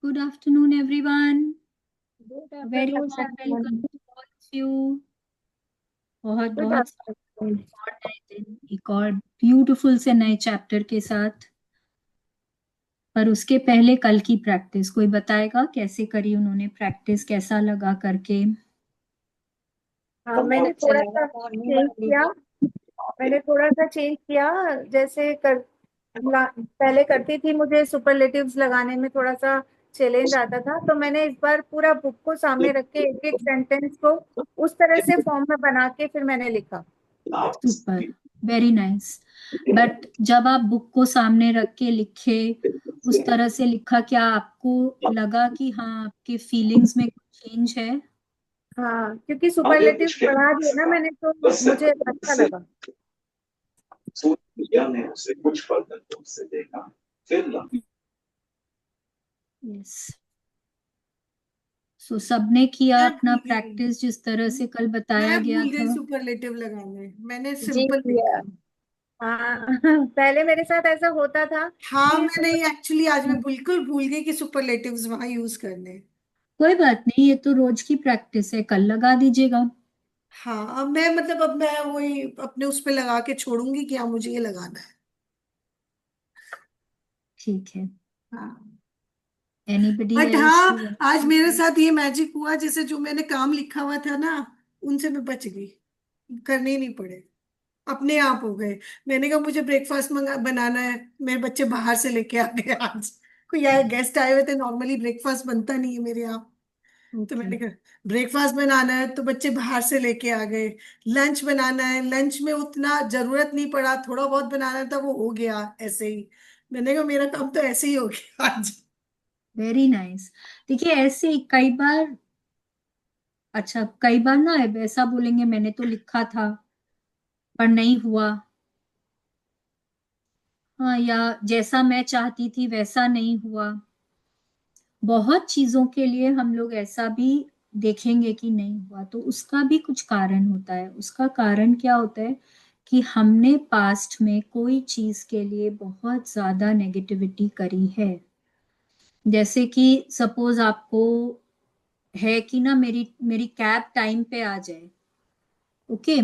Good afternoon, everyone. Good Very afternoon, warm welcome everyone. to all of you. बहुत Good बहुत afternoon. और नए दिन एक और ब्यूटीफुल से नए चैप्टर के साथ। पर उसके पहले कल की प्रैक्टिस कोई बताएगा कैसे करी उन्होंने प्रैक्टिस, कैसा लगा करके? हाँ, मैंने थोड़ा सा चेंज किया। जैसे पहले करती थी, मुझे सुपरलेटिव्स लगाने में थोड़ा सा चैलेंज आता था, तो मैंने इस बार पूरा बुक को सामने रख के एक एक सेंटेंस को उस तरह से फॉर्म में बना के फिर मैंने लिखा। Super, very nice. बट जब आप बुक को सामने रख के लिखे, उस तरह से लिखा, क्या आपको लगा कि हाँ आपके फीलिंग्स में कुछ चेंज है? हाँ, क्योंकि सुपरलेटिव्स बढ़ा दिए ना मैंने, तो मुझे अच्छा लगा। यस। सो सबने किया मैं अपना भूल गई। प्रैक्टिस जिस तरह से कल बताया मैं गया भूल गई था। सुपरलेटिव लगाने, मैंने जी। सिंपल लिखा। हाँ पहले मेरे साथ ऐसा होता था हाँ, कि मैं नहीं, एक्चुअली आज मैं बिल्कुल भूल गई कि सुपरलेटिव्स वहां यूज करने। कोई बात नहीं, ये तो रोज की प्रैक्टिस है, कल लगा दीजिएगा। हाँ, अब मैं वही अपने उस पे लगा के छोड़ूंगी कि हाँ मुझे ये लगाना है। ठीक है। हाँ। एनीबडी बट एल्स हाँ, हु आज वांट्स मेरे टू? साथ ये मैजिक हुआ, जैसे जो मैंने काम लिखा हुआ था ना, उनसे मैं बच गई, करने ही नहीं पड़े, अपने आप हो गए। मैंने कहा मुझे ब्रेकफास्ट मंगा बनाना है, मेरे बच्चे बाहर से लेके आ गए आज। कोई यार गेस्ट आए हुए थे, नॉर्मली ब्रेकफास्ट बनता नहीं है मेरे यहाँ। तो ओके, मैंने कहा ब्रेकफास्ट बनाना है, तो बच्चे बाहर से लेके आ गए। लंच बनाना है, लंच में उतना जरूरत नहीं पड़ा, थोड़ा बहुत बनाना था, वो हो गया ऐसे ही। मैंने कहा मेरा काम तो ऐसे ही हो गया आज। Very nice. देखिए ऐसे कई बार, अच्छा कई बार ना ऐसा बोलेंगे मैंने तो लिखा था पर नहीं हुआ, हाँ, या जैसा मैं चाहती थी वैसा नहीं हुआ। बहुत चीजों के लिए हम लोग ऐसा भी देखेंगे कि नहीं हुआ, तो उसका भी कुछ कारण होता है। उसका कारण क्या होता है कि हमने पास्ट में कोई चीज के लिए बहुत ज्यादा नेगेटिविटी करी है। जैसे कि सपोज आपको है कि ना मेरी मेरी कैब टाइम पे आ जाए। ओके,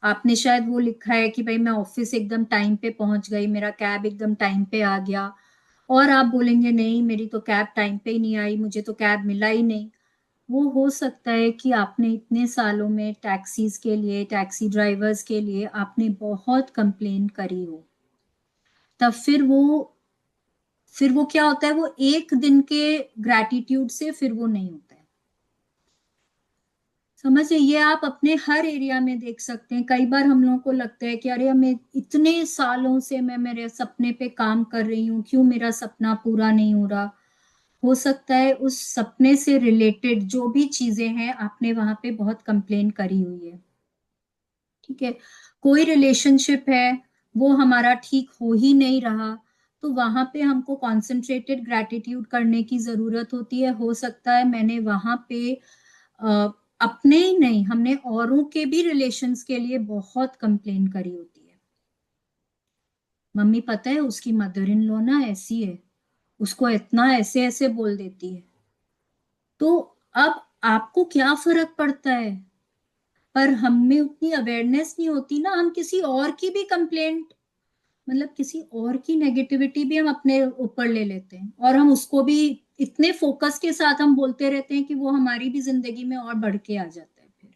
आपने शायद वो लिखा है कि भाई मैं ऑफिस एकदम टाइम पे पहुंच गई, मेरा कैब एकदम टाइम पे आ गया। और आप बोलेंगे नहीं मेरी तो कैब टाइम पे ही नहीं आई, मुझे तो कैब मिला ही नहीं। वो हो सकता है कि आपने इतने सालों में टैक्सीज के लिए, टैक्सी ड्राइवर्स के लिए आपने बहुत कंप्लेन करी हो। तब फिर वो क्या होता है, वो एक दिन के ग्रैटिट्यूड से फिर वो नहीं होता है। समझिए, ये आप अपने हर एरिया में देख सकते हैं। कई बार हम लोगों को लगता है कि अरे हमें इतने सालों से मैं मेरे सपने पे काम कर रही हूँ, क्यों मेरा सपना पूरा नहीं हो रहा। हो सकता है उस सपने से रिलेटेड जो भी चीजें हैं आपने वहां पे बहुत कंप्लेन करी हुई है। ठीक है, कोई रिलेशनशिप है वो हमारा ठीक हो ही नहीं रहा, तो वहां पे हमको कॉन्सेंट्रेटेड ग्रैटिट्यूड करने की जरूरत होती है। हो सकता है मैंने वहां पे अ, अपने ही नहीं, हमने औरों के भी रिलेशंस के लिए बहुत कंप्लेन करी होती है। मम्मी पता है उसकी मदर इन लॉ ना ऐसी है, उसको इतना ऐसे ऐसे बोल देती है। तो अब आपको क्या फर्क पड़ता है, पर हमें उतनी अवेयरनेस नहीं होती ना, हम किसी और की भी कंप्लेंट, मतलब किसी और की नेगेटिविटी भी हम अपने ऊपर ले लेते हैं, और हम उसको भी इतने फोकस के साथ हम बोलते रहते हैं कि वो हमारी भी जिंदगी में और बढ़ के आ जाता है फिर।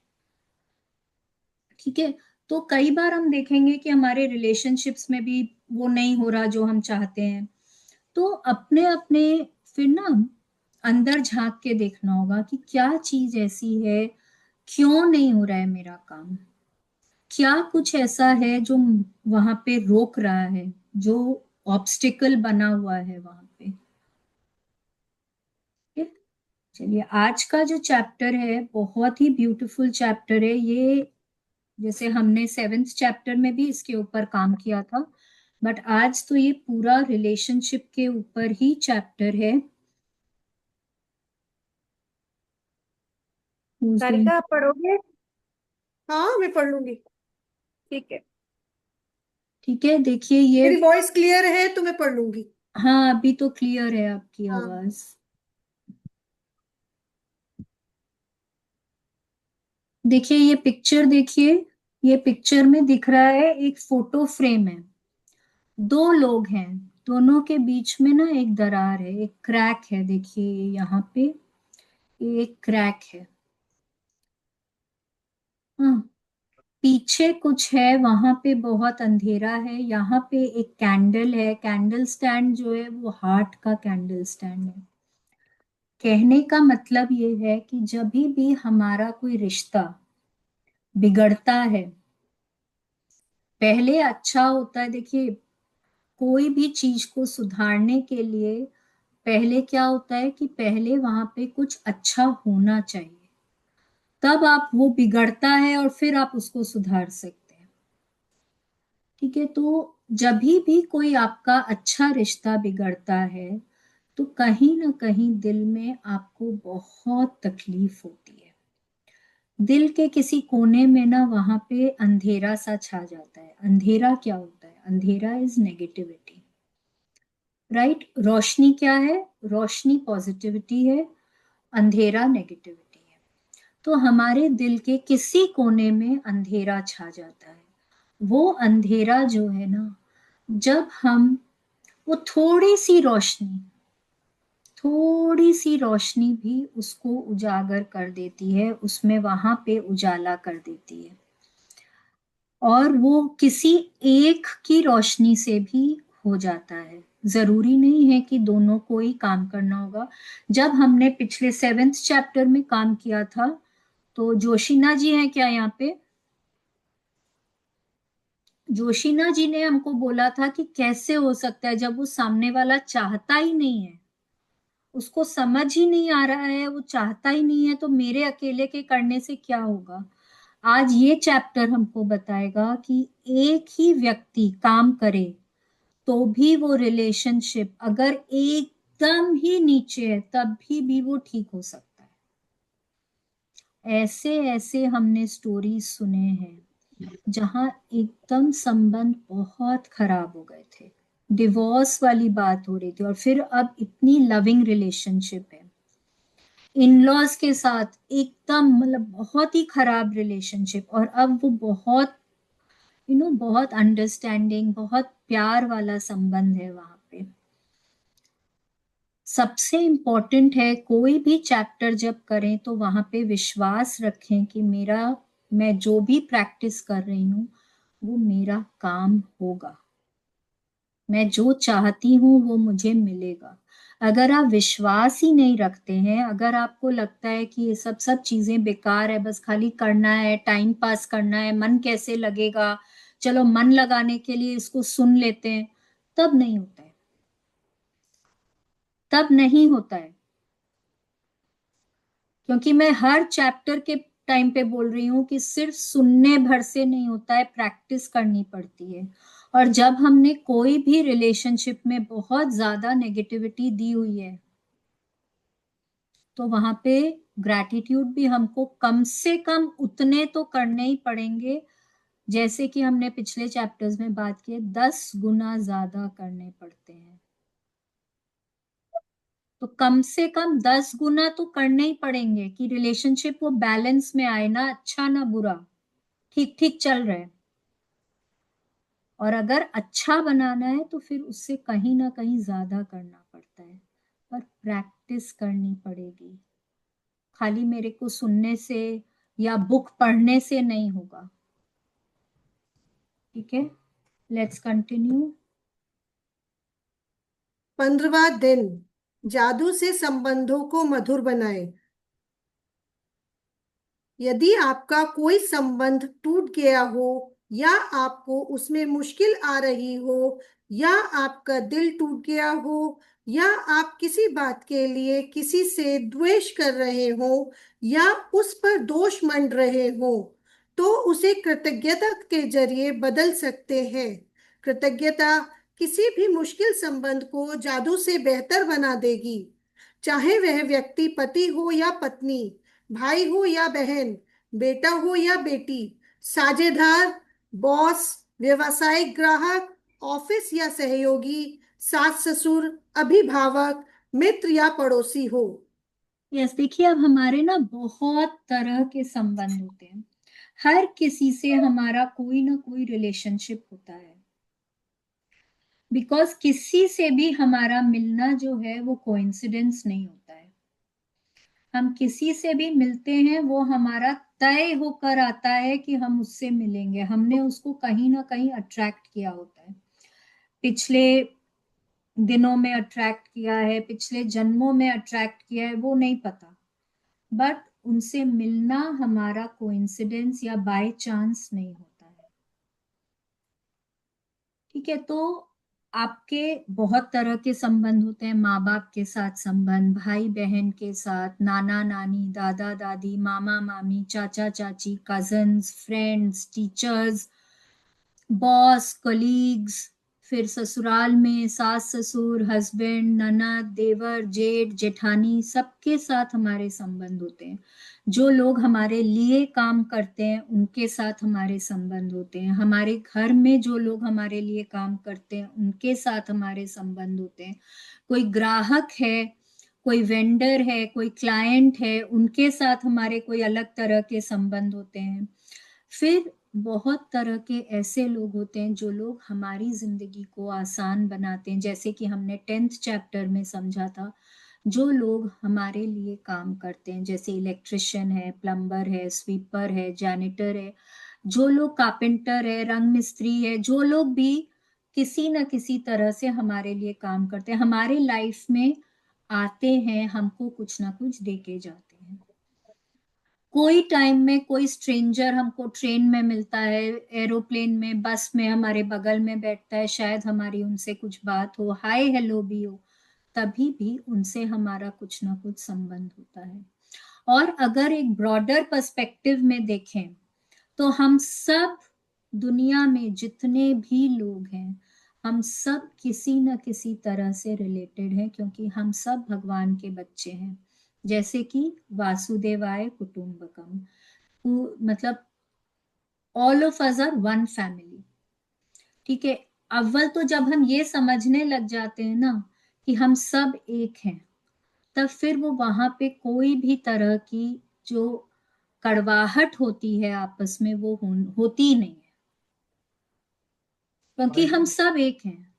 ठीक है, तो कई बार हम देखेंगे कि हमारे रिलेशनशिप्स में भी वो नहीं हो रहा जो हम चाहते हैं। तो अपने अपने फिर ना अंदर झांक के देखना होगा कि क्या चीज ऐसी है, क्यों नहीं हो रहा है मेरा काम, क्या कुछ ऐसा है जो वहां पे रोक रहा है, जो ऑब्स्टिकल बना हुआ है वहां पे। ठीक है? चलिए, आज का जो चैप्टर है बहुत ही ब्यूटीफुल चैप्टर है ये। जैसे हमने सेवेंथ चैप्टर में भी इसके ऊपर काम किया था, बट आज तो ये पूरा रिलेशनशिप के ऊपर ही चैप्टर है। Who's going सारिका, to- आप पढ़ोगे? हाँ, मैं पढ़ लूंगी। ठीक है। ठीक है, देखिए ये। मेरी वॉइस क्लियर है तो मैं पढ़ लूंगी। हाँ, अभी तो क्लियर है आपकी हाँ। आवाज। देखिए ये पिक्चर, देखिए ये पिक्चर में दिख रहा है एक फोटो फ्रेम है, दो लोग हैं, दोनों के बीच में ना एक दरार है, एक क्रैक है, देखिए यहाँ पे एक क्रैक है। हाँ, पीछे कुछ है, वहां पे बहुत अंधेरा है, यहाँ पे एक कैंडल है, कैंडल स्टैंड जो है वो हार्ट का कैंडल स्टैंड है। कहने का मतलब ये है कि जब भी हमारा कोई रिश्ता बिगड़ता है, पहले अच्छा होता है, देखिए कोई भी चीज को सुधारने के लिए पहले क्या होता है कि पहले वहां पे कुछ अच्छा होना चाहिए, तब आप वो बिगड़ता है और फिर आप उसको सुधार सकते हैं। ठीक है, तो जब भी कोई आपका अच्छा रिश्ता बिगड़ता है तो कहीं ना कहीं दिल में आपको बहुत तकलीफ होती है, दिल के किसी कोने में ना वहां पे अंधेरा सा छा जाता है। अंधेरा क्या होता है? अंधेरा इज नेगेटिविटी, राइट? रोशनी क्या है? रोशनी पॉजिटिविटी है, अंधेरा नेगेटिविटी है। तो हमारे दिल के किसी कोने में अंधेरा छा जाता है। वो अंधेरा जो है ना, जब हम वो थोड़ी सी रोशनी भी उसको उजागर कर देती है, उसमें वहां पे उजाला कर देती है। और वो किसी एक की रोशनी से भी हो जाता है, जरूरी नहीं है कि दोनों को ही काम करना होगा। जब हमने पिछले 7th चैप्टर में काम किया था, तो जोशीना जी हैं क्या यहाँ पे? जोशीना जी ने हमको बोला था कि कैसे हो सकता है जब वो सामने वाला चाहता ही नहीं है, उसको समझ ही नहीं आ रहा है, वो चाहता ही नहीं है, तो मेरे अकेले के करने से क्या होगा। आज ये चैप्टर हमको बताएगा कि एक ही व्यक्ति काम करे तो भी वो रिलेशनशिप अगर एकदम ही नीचे है तब भी वो ठीक हो सकता है। ऐसे ऐसे हमने स्टोरीज सुने हैं जहां एकदम संबंध बहुत खराब हो गए थे, डिवोर्स वाली बात हो रही थी, और फिर अब इतनी लविंग रिलेशनशिप है। इन लॉज के साथ एकदम मतलब बहुत ही खराब रिलेशनशिप, और अब वो बहुत बहुत अंडरस्टैंडिंग, बहुत प्यार वाला संबंध है वहां पे। सबसे इम्पोर्टेंट है कोई भी चैप्टर जब करें तो वहां पे विश्वास रखें कि मैं जो भी प्रैक्टिस कर रही हूँ वो मेरा काम होगा, मैं जो चाहती हूँ वो मुझे मिलेगा। अगर आप विश्वास ही नहीं रखते हैं, अगर आपको लगता है कि ये सब सब चीजें बेकार है, बस खाली करना है, टाइम पास करना है, मन कैसे लगेगा, चलो मन लगाने के लिए इसको सुन लेते हैं, तब नहीं होता है, तब नहीं होता है। क्योंकि मैं हर चैप्टर के टाइम पे बोल रही हूँ कि सिर्फ सुनने भर से नहीं होता है, प्रैक्टिस करनी पड़ती है। और जब हमने कोई भी रिलेशनशिप में बहुत ज्यादा नेगेटिविटी दी हुई है तो वहां पे ग्रैटिट्यूड भी हमको कम से कम उतने तो करने ही पड़ेंगे, जैसे कि हमने पिछले चैप्टर्स में बात की है, 10 गुना ज्यादा करने पड़ते हैं। तो कम से कम 10 गुना तो करने ही पड़ेंगे कि रिलेशनशिप वो बैलेंस में आए, ना अच्छा ना बुरा, ठीक ठीक चल रहा है। और अगर अच्छा बनाना है तो फिर उससे कहीं ना कहीं ज्यादा करना पड़ता है, पर प्रैक्टिस करनी पड़ेगी। खाली मेरे को सुनने से या बुक पढ़ने से नहीं होगा। ठीक है, लेट्स कंटिन्यू। 15वां दिन, जादू से संबंधों को मधुर बनाए। यदि आपका कोई संबंध टूट गया हो, या आपको उसमें मुश्किल आ रही हो, या आपका दिल टूट गया हो, या आप किसी बात के लिए किसी से द्वेष कर रहे हो, या उस पर दोष मंड रहे हो, तो उसे कृतज्ञता के जरिए बदल सकते हैं। कृतज्ञता किसी भी मुश्किल संबंध को जादू से बेहतर बना देगी। चाहे वह व्यक्ति पति हो या पत्नी, भाई हो या बहन, बेटा हो या बेटी, साझेदार, बॉस, व्यवसायिक ग्राहक, ऑफिस या सहयोगी, सास ससुर, अभिभावक, मित्र या पड़ोसी हो। यस, देखिए अब हमारे ना बहुत तरह के संबंध होते हैं, हर किसी से हमारा कोई ना कोई रिलेशनशिप होता है, बिकॉज किसी से भी हमारा मिलना जो है वो कोइंसिडेंस नहीं होता है। हम किसी से भी मिलते हैं वो हमारा तय होकर आता है कि हम उससे मिलेंगे, हमने उसको कहीं ना कहीं अट्रैक्ट किया होता है, पिछले दिनों में अट्रैक्ट किया है, पिछले जन्मों में अट्रैक्ट किया है, वो नहीं पता, बट उनसे मिलना हमारा कोइंसिडेंस या बाय चांस नहीं होता है। ठीक है, तो आपके बहुत तरह के संबंध होते हैं, माँ बाप के साथ संबंध, भाई बहन के साथ, नाना नानी, दादा दादी, मामा मामी, चाचा चाची, cousins, friends, teachers, boss, colleagues, फिर ससुराल में सास ससुर, हस्बैंड, ननद, देवर, जेठ, जेठानी, सबके साथ हमारे संबंध होते हैं। जो लोग हमारे लिए काम करते हैं उनके साथ हमारे संबंध होते हैं, हमारे घर में जो लोग हमारे लिए काम करते हैं उनके साथ हमारे संबंध होते हैं, कोई ग्राहक है, कोई वेंडर है, कोई क्लाइंट है, उनके साथ हमारे कोई अलग तरह के संबंध होते हैं। फिर बहुत तरह के ऐसे लोग होते हैं जो लोग हमारी जिंदगी को आसान बनाते हैं, जैसे कि हमने 10th चैप्टर में समझा था, जो लोग हमारे लिए काम करते हैं, जैसे इलेक्ट्रिशियन है, प्लम्बर है, स्वीपर है, जैनिटर है, जो लोग कारपेंटर है, रंग मिस्त्री है, जो लोग भी किसी न किसी तरह से हमारे लिए काम करते हैं, हमारे लाइफ में आते हैं, हमको कुछ ना कुछ दे के जाते हैं। कोई टाइम में कोई स्ट्रेंजर हमको ट्रेन में मिलता है, एरोप्लेन में, बस में हमारे बगल में बैठता है, शायद हमारी उनसे कुछ बात हो, हाय हेलो भी हो, तभी भी उनसे हमारा कुछ ना कुछ संबंध होता है। और अगर एक ब्रॉडर पर्सपेक्टिव में देखें तो हम सब, दुनिया में जितने भी लोग हैं, हम सब किसी न किसी तरह से रिलेटेड हैं, क्योंकि हम सब भगवान के बच्चे हैं, जैसे कि वासुदेवाय कुटुंबकम, मतलब all of us are one family. ठीक है, अव्वल तो जब हम ये समझने लग जाते हैं ना कि हम सब एक हैं, तब फिर वो वहां पे कोई भी तरह की जो कड़वाहट होती है आपस में वो होती ही नहीं है, क्योंकि हम सब एक हैं।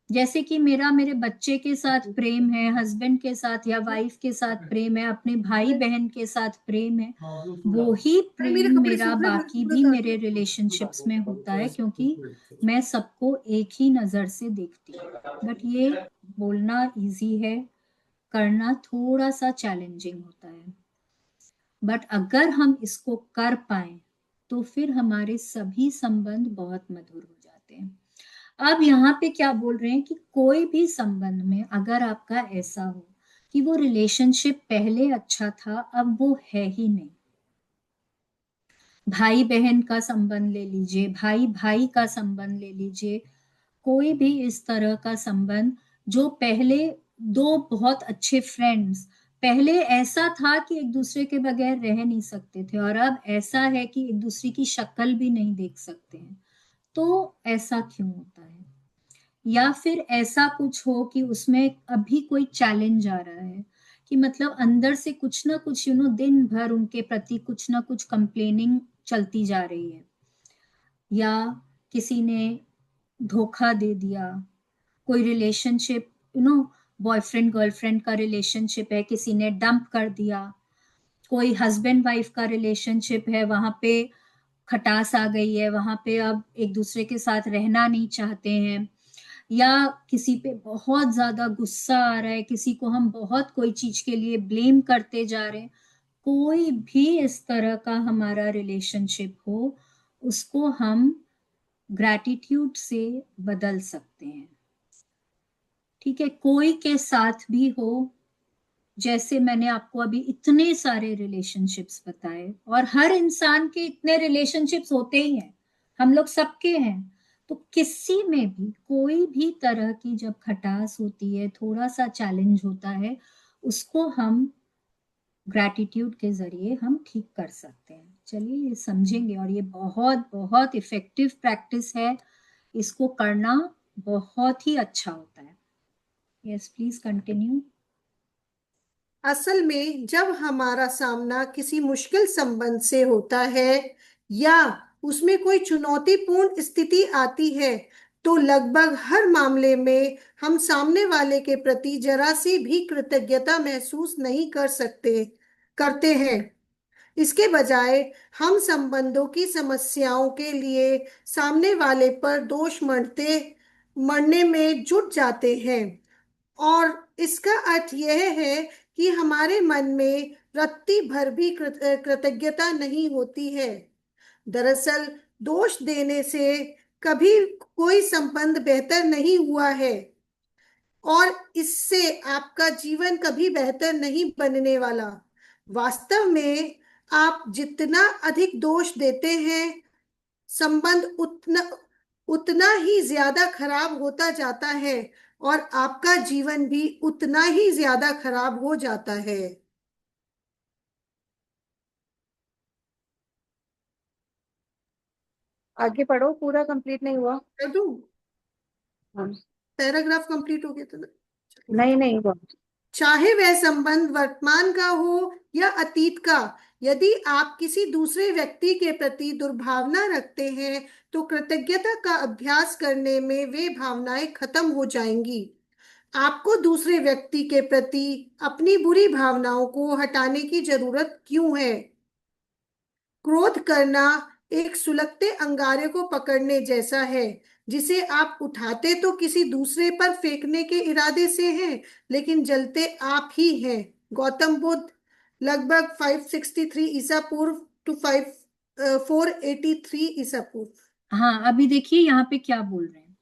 जैसे कि मेरा मेरे बच्चे के साथ प्रेम है, हस्बैंड के साथ या वाइफ के साथ प्रेम है, अपने भाई बहन के साथ प्रेम है, वो ही अरे मेरे प्रेम कपड़े मेरा सूख रहे हैं, बाकी पूरे भी उतार मेरे दो। रिलेशनशिप्स में होता है, क्योंकि मैं सबको एक ही नजर से देखती हूँ। बट ये बोलना इजी है, करना थोड़ा सा चैलेंजिंग होता है, बट अगर हम इसको कर पाए तो फिर हमारे सभी संबंध बहुत मधुर हो जाते हैं। अब यहाँ पे क्या बोल रहे हैं कि कोई भी संबंध में अगर आपका ऐसा हो कि वो रिलेशनशिप पहले अच्छा था, अब वो है ही नहीं, भाई बहन का संबंध ले लीजिए, भाई भाई का संबंध ले लीजिए, कोई भी इस तरह का संबंध, जो पहले दो बहुत अच्छे फ्रेंड्स, पहले ऐसा था कि एक दूसरे के बगैर रह नहीं सकते थे, और अब ऐसा है कि एक दूसरे की शक्ल भी नहीं देख सकते हैं, तो ऐसा क्यों होता है? या फिर ऐसा कुछ हो कि उसमें अभी कोई चैलेंज आ रहा है, कि मतलब अंदर से कुछ ना कुछ दिन भर उनके प्रति कुछ ना कुछ कंप्लेनिंग चलती जा रही है, या किसी ने धोखा दे दिया, कोई रिलेशनशिप, बॉयफ्रेंड गर्लफ्रेंड का रिलेशनशिप है, किसी ने डंप कर दिया, कोई हस्बैंड वाइफ का रिलेशनशिप है, वहां पे खटास आ गई है, वहां पे अब एक दूसरे के साथ रहना नहीं चाहते हैं, या किसी पे बहुत ज्यादा गुस्सा आ रहा है, किसी को हम बहुत कोई चीज के लिए ब्लेम करते जा रहे हैं, कोई भी इस तरह का हमारा रिलेशनशिप हो, उसको हम ग्रैटिट्यूड से बदल सकते हैं। ठीक है, कोई के साथ भी हो, जैसे मैंने आपको अभी इतने सारे रिलेशनशिप्स बताए, और हर इंसान के इतने रिलेशनशिप्स होते ही हैं, हम लोग सबके हैं, तो किसी में भी कोई भी तरह की जब खटास होती है, थोड़ा सा चैलेंज होता है, उसको हम ग्रैटिट्यूड के जरिए हम ठीक कर सकते हैं। चलिए ये समझेंगे, और ये बहुत बहुत इफेक्टिव प्रैक्टिस है, इसको करना बहुत ही अच्छा होता है। Yes, please continue. असल में जब हमारा सामना किसी मुश्किल संबंध से होता है या उसमें कोई चुनौतीपूर्ण स्थिति आती है, तो लगभग हर मामले में हम सामने वाले के प्रति जरा सी भी कृतज्ञता महसूस नहीं करते हैं। इसके बजाय हम संबंधों की समस्याओं के लिए सामने वाले पर दोष मढ़ने में जुट जाते हैं। और इसका अर्थ यह है कि हमारे मन में रत्ती भर भी कृतज्ञता नहीं होती है। दरअसल दोष देने से कभी कोई संबंध बेहतर नहीं हुआ है, और इससे आपका जीवन कभी बेहतर नहीं बनने वाला। वास्तव में आप जितना अधिक दोष देते हैं, संबंध उतना उतना ही ज्यादा खराब होता जाता है, और आपका जीवन भी उतना ही ज्यादा खराब हो जाता है। आगे पढ़ो, पूरा कंप्लीट नहीं हुआ। कर दूं? हाँ। पैराग्राफ कंप्लीट हो गया था ना? नहीं नहीं हुआ। चाहे वह संबंध वर्तमान का हो या अतीत का, यदि आप किसी दूसरे व्यक्ति के प्रति दुर्भावना रखते हैं, तो कृतज्ञता का अभ्यास करने में वे भावनाएं खत्म हो जाएंगी। आपको दूसरे व्यक्ति के प्रति अपनी बुरी भावनाओं को हटाने की जरूरत क्यों है? क्रोध करना एक सुलगते अंगारे को पकड़ने जैसा है, जिसे आप उठाते तो किसी दूसरे पर फेंकने के इरादे से हैं, लेकिन जलते आप ही हैं। गौतम बुद्ध, लगभग 563 ईसा पूर्व टू 483 ईसा पूर्व। हाँ, अभी देखिए यहाँ पे क्या बोल रहे हैं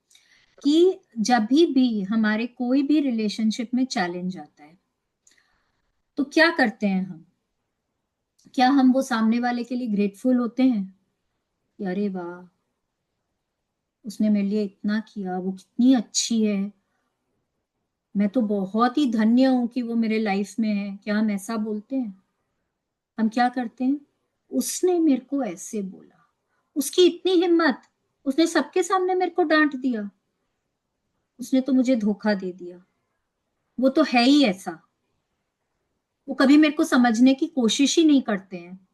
कि जब भी हमारे कोई भी रिलेशनशिप में चैलेंज आता है, तो क्या करते हैं हम? क्या हम वो सामने वाले के लिए ग्रेटफुल होते हैं कि अरे वाह, उसने मेरे लिए इतना किया, वो कितनी अच्छी है, मैं तो बहुत ही धन्य हूं कि वो मेरे लाइफ में है? क्या हम ऐसा बोलते हैं? हम क्या करते हैं? उसने मेरे को ऐसे बोला, उसकी इतनी हिम्मत, उसने सबके सामने मेरे को डांट दिया, उसने तो मुझे धोखा दे दिया, वो तो है ही ऐसा। वो कभी मेरे को समझने की कोशिश ही नहीं करते हैं।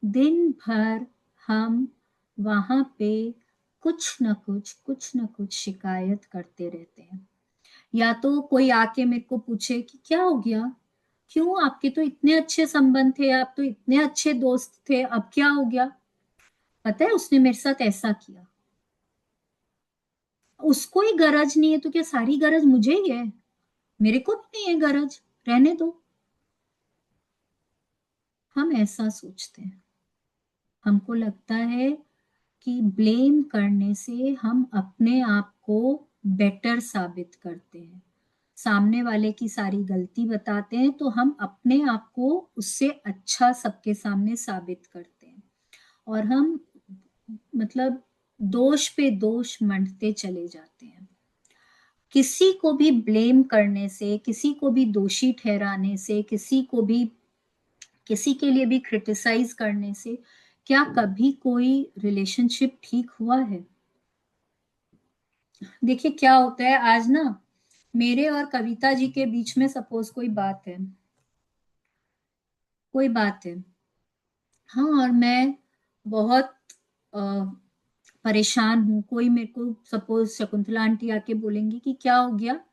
दिन भर हम वहां पे कुछ न कुछ शिकायत करते रहते हैं। या तो कोई आके मेरे को पूछे कि क्या हो गया, क्यों, आपके तो इतने अच्छे संबंध थे, आप तो इतने अच्छे दोस्त थे, अब क्या हो गया? पता है उसने मेरे साथ ऐसा किया। उसको ही गरज नहीं है तो क्या सारी गरज मुझे ही है? मेरे को भी नहीं है गरज, रहने दो। हम ऐसा सोचते हैं। हमको लगता है कि ब्लेम करने से हम अपने आप को बेटर साबित करते हैं। सामने वाले की सारी गलती बताते हैं तो हम अपने आप को उससे अच्छा सबके सामने साबित करते हैं, और हम मतलब दोष पे दोष मंडते चले जाते हैं। किसी को भी ब्लेम करने से, किसी को भी दोषी ठहराने से, किसी के लिए भी क्रिटिसाइज करने से क्या कभी कोई रिलेशनशिप ठीक हुआ है? देखिए क्या होता है, आज ना मेरे और कविता जी के बीच में सपोज कोई बात है, हाँ, और मैं बहुत अ, परेशान हूँ। कोई मेरे को सपोज शकुंतला आंटी आके बोलेंगी कि क्या हो गया,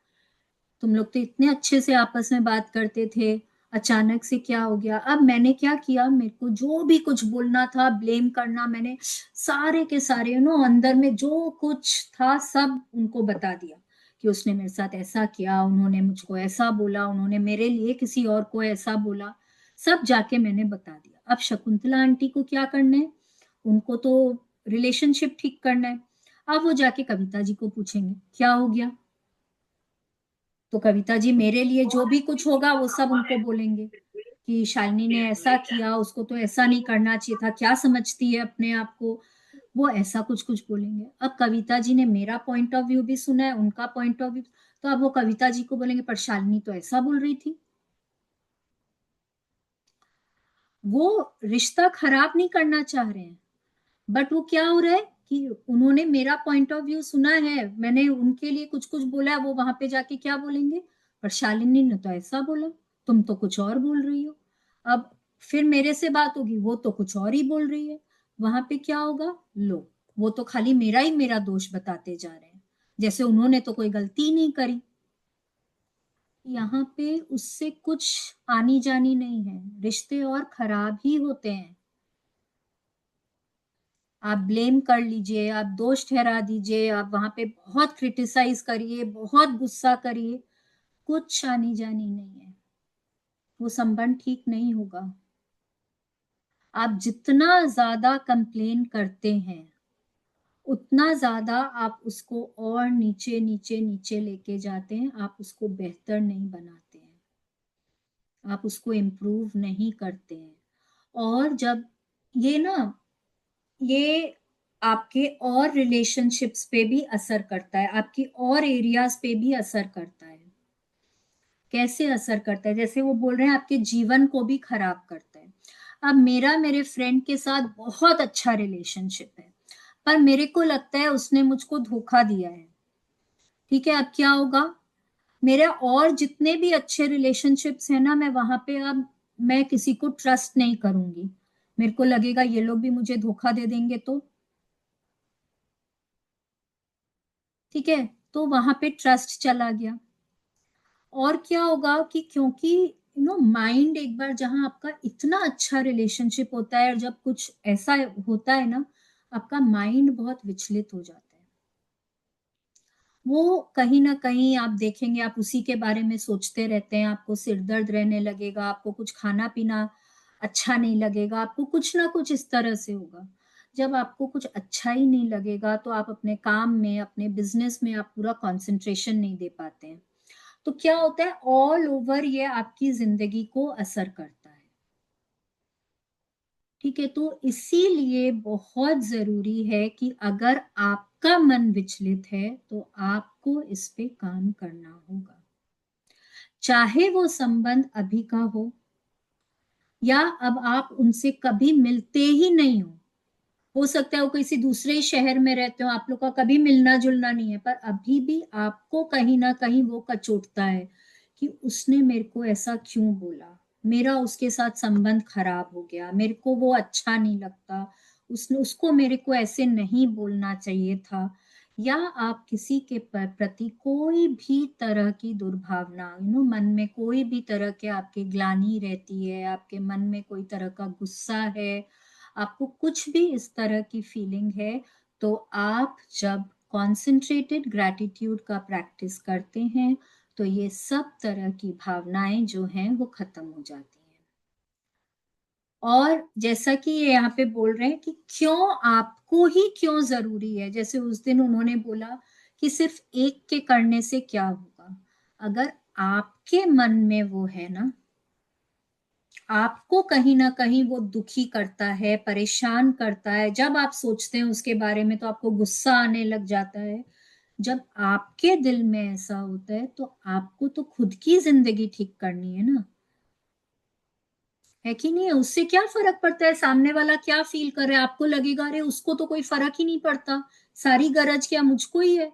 तुम लोग तो इतने अच्छे से आपस में बात करते थे, अचानक से क्या हो गया? अब मैंने क्या किया, मेरे को जो भी कुछ बोलना था, ब्लेम करना, मैंने सारे के सारे अंदर में जो कुछ था सब उनको बता दिया कि उसने मेरे साथ ऐसा किया, उन्होंने मुझको ऐसा बोला, उन्होंने मेरे लिए किसी और को ऐसा बोला, सब जाके मैंने बता दिया। अब शकुंतला आंटी को क्या करना है? उनको तो रिलेशनशिप ठीक करना है। अब वो जाके कविता जी को पूछेंगे क्या हो गया, तो कविता जी मेरे लिए जो भी कुछ होगा वो सब उनको बोलेंगे कि शालिनी ने ऐसा किया, उसको तो ऐसा नहीं करना चाहिए था, क्या समझती है अपने आप को, वो ऐसा कुछ कुछ बोलेंगे। अब कविता जी ने मेरा पॉइंट ऑफ व्यू भी सुना है, उनका पॉइंट ऑफ व्यू, तो अब वो कविता जी को बोलेंगे पर शालिनी तो ऐसा बोल रही थी। वो रिश्ता खराब नहीं करना चाह रहे हैं, बट वो क्या हो रहा है कि उन्होंने मेरा पॉइंट ऑफ व्यू सुना है, मैंने उनके लिए कुछ कुछ बोला है, वो वहां पे जाके क्या बोलेंगे, पर शालिनी ने तो ऐसा बोला, तुम तो कुछ और बोल रही हो। अब फिर मेरे से बात होगी, वो तो कुछ और ही बोल रही है। वहां पे क्या होगा, लो वो तो खाली मेरा ही मेरा दोष बताते जा रहे हैं, जैसे उन्होंने तो कोई गलती नहीं करी। यहाँ पे उससे कुछ आनी जानी नहीं है, रिश्ते और खराब ही होते हैं। आप ब्लेम कर लीजिए, आप दोष ठहरा दीजिए, आप वहां पे बहुत क्रिटिसाइज करिए, बहुत गुस्सा करिए, कुछ आनी जानी नहीं है, वो संबंध ठीक नहीं होगा। आप जितना ज्यादा कंप्लेन करते हैं उतना ज्यादा आप उसको और नीचे नीचे नीचे लेके जाते हैं, आप उसको बेहतर नहीं बनाते हैं, आप उसको इम्प्रूव नहीं करते हैं। और जब ये ना, ये आपके और रिलेशनशिप्स पे भी असर करता है, आपकी और एरियाज पे भी असर करता है। कैसे असर करता है, जैसे वो बोल रहे हैं आपके जीवन को भी खराब करता है। अब मेरा मेरे फ्रेंड के साथ बहुत अच्छा रिलेशनशिप है, पर मेरे को लगता है उसने मुझको धोखा दिया है। ठीक है, अब क्या होगा, मेरे और जितने भी अच्छे रिलेशनशिप्स हैं ना, मैं वहां पे अब मैं किसी को ट्रस्ट नहीं करूंगी। मेरे को लगेगा ये लोग भी मुझे धोखा दे देंगे तो, ठीक है, तो वहां पे ट्रस्ट चला गया। और क्या होगा कि क्योंकि माइंड एक बार जहां आपका इतना अच्छा रिलेशनशिप होता है और जब कुछ ऐसा होता है ना, आपका माइंड बहुत विचलित हो जाता है। वो कहीं ना कहीं आप देखेंगे, आप उसी के बारे में सोचते रहते हैं, आपको सिर दर्द रहने लगेगा, आपको कुछ खाना पीना अच्छा नहीं लगेगा, आपको कुछ ना कुछ इस तरह से होगा। जब आपको कुछ अच्छा ही नहीं लगेगा तो आप अपने काम में, अपने बिजनेस में आप पूरा कंसंट्रेशन नहीं दे पाते हैं। तो क्या होता है, ऑल ओवर ये आपकी जिंदगी को असर करता है। ठीक है, तो इसीलिए बहुत जरूरी है कि अगर आपका मन विचलित है तो आपको इस पे काम करना होगा, चाहे वो संबंध अभी का हो या अब आप उनसे कभी मिलते ही नहीं हो सकता है वो किसी दूसरे शहर में रहते हो, आप लोग का कभी मिलना जुलना नहीं है, पर अभी भी आपको कहीं ना कहीं वो कचोटता है कि उसने मेरे को ऐसा क्यों बोला, मेरा उसके साथ संबंध खराब हो गया, मेरे को वो अच्छा नहीं लगता, उसने उसको मेरे को ऐसे नहीं बोलना चाहिए था। या आप किसी के प्रति कोई भी तरह की दुर्भावना, मन में कोई भी तरह के आपके ग्लानि रहती है, आपके मन में कोई तरह का गुस्सा है, आपको कुछ भी इस तरह की फीलिंग है, तो आप जब कॉन्सेंट्रेटेड ग्रैटिट्यूड का प्रैक्टिस करते हैं तो ये सब तरह की भावनाएं जो हैं वो खत्म हो जाती हैं। और जैसा कि ये यहाँ पे बोल रहे हैं कि क्यों आपको ही क्यों जरूरी है, जैसे उस दिन उन्होंने बोला कि सिर्फ एक के करने से क्या होगा, अगर आपके मन में वो है ना, आपको कहीं ना कहीं वो दुखी करता है, परेशान करता है, जब आप सोचते हैं उसके बारे में तो आपको गुस्सा आने लग जाता है, जब आपके दिल में ऐसा होता है तो आपको तो खुद की जिंदगी ठीक करनी है ना, है कि नहीं है। उससे क्या फर्क पड़ता है सामने वाला क्या फील कर रहा है, आपको लगेगा अरे उसको तो कोई फर्क ही नहीं पड़ता, सारी गरज क्या मुझको ही है।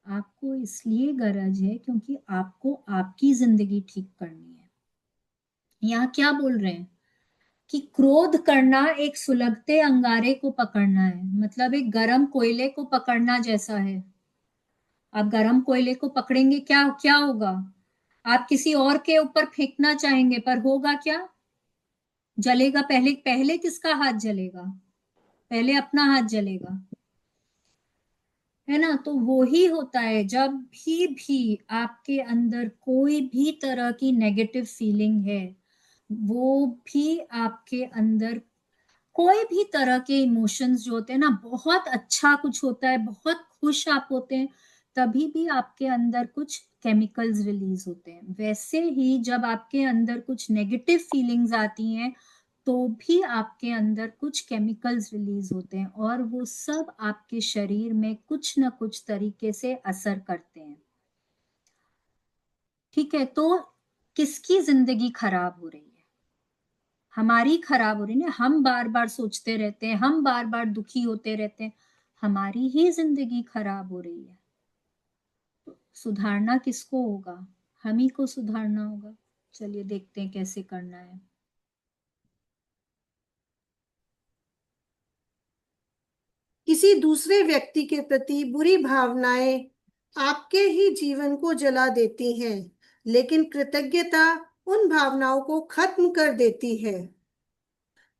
आपको इसलिए गरज है क्योंकि आपको आपकी जिंदगी ठीक करनी है। यहाँ क्या बोल रहे हैं कि क्रोध करना एक सुलगते अंगारे को पकड़ना है, मतलब एक गरम कोयले को पकड़ना जैसा है। आप गरम कोयले को पकड़ेंगे, क्या क्या होगा, आप किसी और के ऊपर फेंकना चाहेंगे पर होगा क्या, जलेगा, पहले पहले किसका हाथ जलेगा, पहले अपना हाथ जलेगा, है ना। तो वो ही होता है, जब भी आपके अंदर कोई भी तरह की नेगेटिव फीलिंग है, वो भी आपके अंदर कोई भी तरह के इमोशंस जो होते हैं ना, बहुत अच्छा कुछ होता है, बहुत खुश आप होते हैं, तभी भी आपके अंदर कुछ केमिकल्स रिलीज होते हैं। वैसे ही जब आपके अंदर कुछ नेगेटिव फीलिंग्स आती हैं तो भी आपके अंदर कुछ केमिकल्स रिलीज होते हैं और वो सब आपके शरीर में कुछ ना कुछ तरीके से असर करते हैं। ठीक है, तो किसकी जिंदगी खराब हो रही है, हमारी खराब हो रही है ना, हम बार बार सोचते रहते हैं, हम बार बार दुखी होते रहते हैं, हमारी ही जिंदगी खराब हो रही है। तो सुधारना किसको होगा, हम ही को सुधारना होगा। चलिए देखते हैं कैसे करना है। किसी दूसरे व्यक्ति के प्रति बुरी भावनाएं आपके ही जीवन को जला देती हैं, लेकिन कृतज्ञता उन भावनाओं को खत्म कर देती है।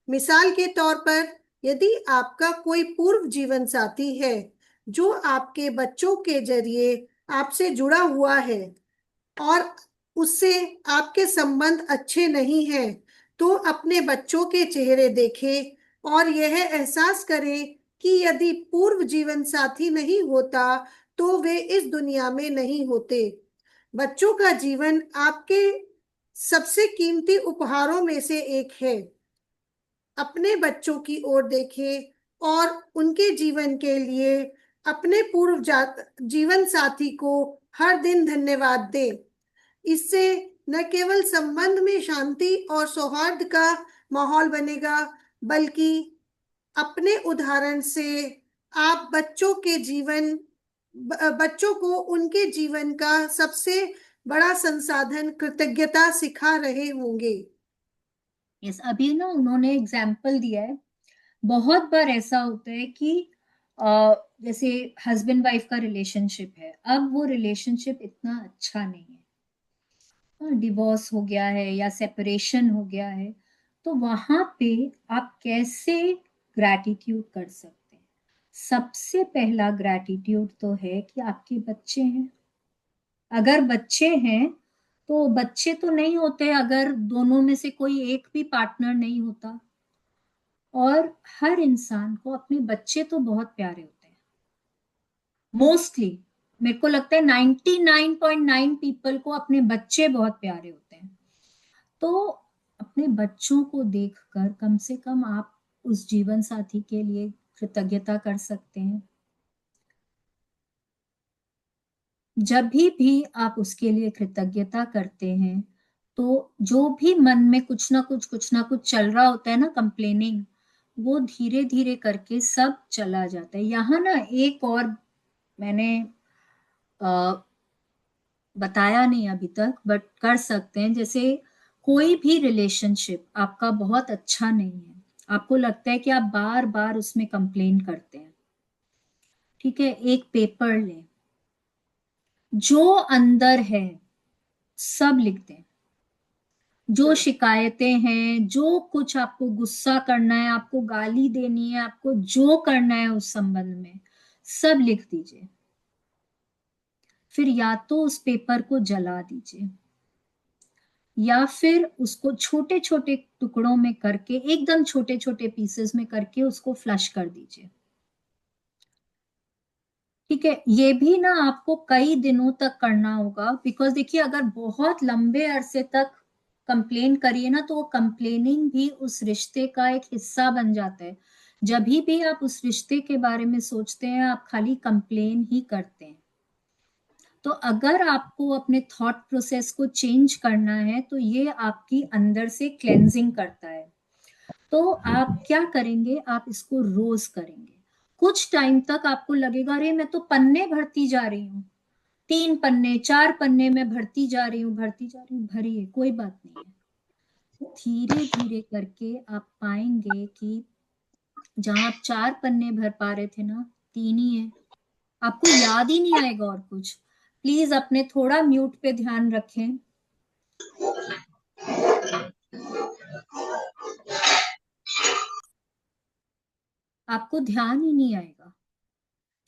मिसाल के तौर पर, यदि आपका कोई पूर्व जीवन साथी है जो आपके बच्चों के जरिए आपसे जुड़ा हुआ है और उससे आपके संबंध अच्छे नहीं हैं, तो अपने बच्चों के चेहरे देखें और यह एहसास करें कि यदि पूर्व जीवन साथी नहीं होता तो वे इस दुनिया में नहीं होते। बच्चों का जीवन आपके सबसे कीमती उपहारों में से एक है। अपने बच्चों की ओर देखें और उनके जीवन के लिए अपने जीवन साथी को हर दिन धन्यवाद दें। इससे न केवल संबंध में शांति और सौहार्द का माहौल बनेगा, बल्कि अपने उदाहरण से आप बच्चों को उनके जीवन का सबसे बड़ा संसाधन कृतज्ञता सिखा रहे होंगे। यस, अभी ना उन्होंने एग्जाम्पल दिया है। बहुत बार ऐसा होता है कि जैसे हस्बैंड वाइफ का रिलेशनशिप है, अब वो रिलेशनशिप इतना अच्छा नहीं है, डिवोर्स हो गया है या सेपरेशन हो गया है, तो वहां पे आप कैसे ग्रैटिट्यूड कर सकते हैं? सबसे पहला ग्रैटिट्यूड तो है कि आपके बच्चे हैं। अगर बच्चे हैं तो बच्चे तो नहीं होते अगर दोनों में से कोई एक भी पार्टनर नहीं होता। और हर इंसान को अपने बच्चे तो बहुत प्यारे होते हैं, मोस्टली मेरे को लगता है 99.9 पीपल को अपने बच्चे बहुत प्यारे होते हैं। तो अपने बच्चों को देखकर कम से कम आप उस जीवन साथी के लिए कृतज्ञता कर सकते हैं। जब भी आप उसके लिए कृतज्ञता करते हैं तो जो भी मन में कुछ ना कुछ चल रहा होता है ना, कंप्लेनिंग, वो धीरे धीरे करके सब चला जाता है। यहाँ ना एक और मैंने बताया नहीं अभी तक, बट कर सकते हैं। जैसे कोई भी रिलेशनशिप आपका बहुत अच्छा नहीं है, आपको लगता है कि आप बार बार उसमें कंप्लेन करते हैं, ठीक है, एक पेपर लें, जो अंदर है सब लिख दें। जो शिकायतें हैं, जो कुछ आपको गुस्सा करना है, आपको गाली देनी है, आपको जो करना है उस संबंध में, सब लिख दीजिए। फिर या तो उस पेपर को जला दीजिए या फिर उसको छोटे छोटे टुकड़ों में करके, एकदम छोटे छोटे पीसेस में करके उसको फ्लश कर दीजिए। ठीक है, ये भी ना आपको कई दिनों तक करना होगा, बिकॉज देखिए अगर बहुत लंबे अरसे तक कंप्लेन करिए ना तो वो कंप्लेनिंग भी उस रिश्ते का एक हिस्सा बन जाता है। जब भी आप उस रिश्ते के बारे में सोचते हैं आप खाली कंप्लेन ही करते हैं। तो अगर आपको अपने थॉट प्रोसेस को चेंज करना है तो ये आपकी अंदर से क्लेंजिंग करता है। तो आप क्या करेंगे, आप इसको रोज करेंगे। कुछ टाइम तक आपको लगेगा अरे मैं तो पन्ने भरती जा रही हूँ, 3 पन्ने 4 पन्ने में भरती जा रही हूँ, भरिए, कोई बात नहीं है। धीरे धीरे करके आप पाएंगे कि जहां आप 4 पन्ने भर पा रहे थे ना, 3 ही है। आपको याद ही नहीं आएगा और कुछ। प्लीज अपने थोड़ा म्यूट पे ध्यान रखें। आपको ध्यान ही नहीं आएगा।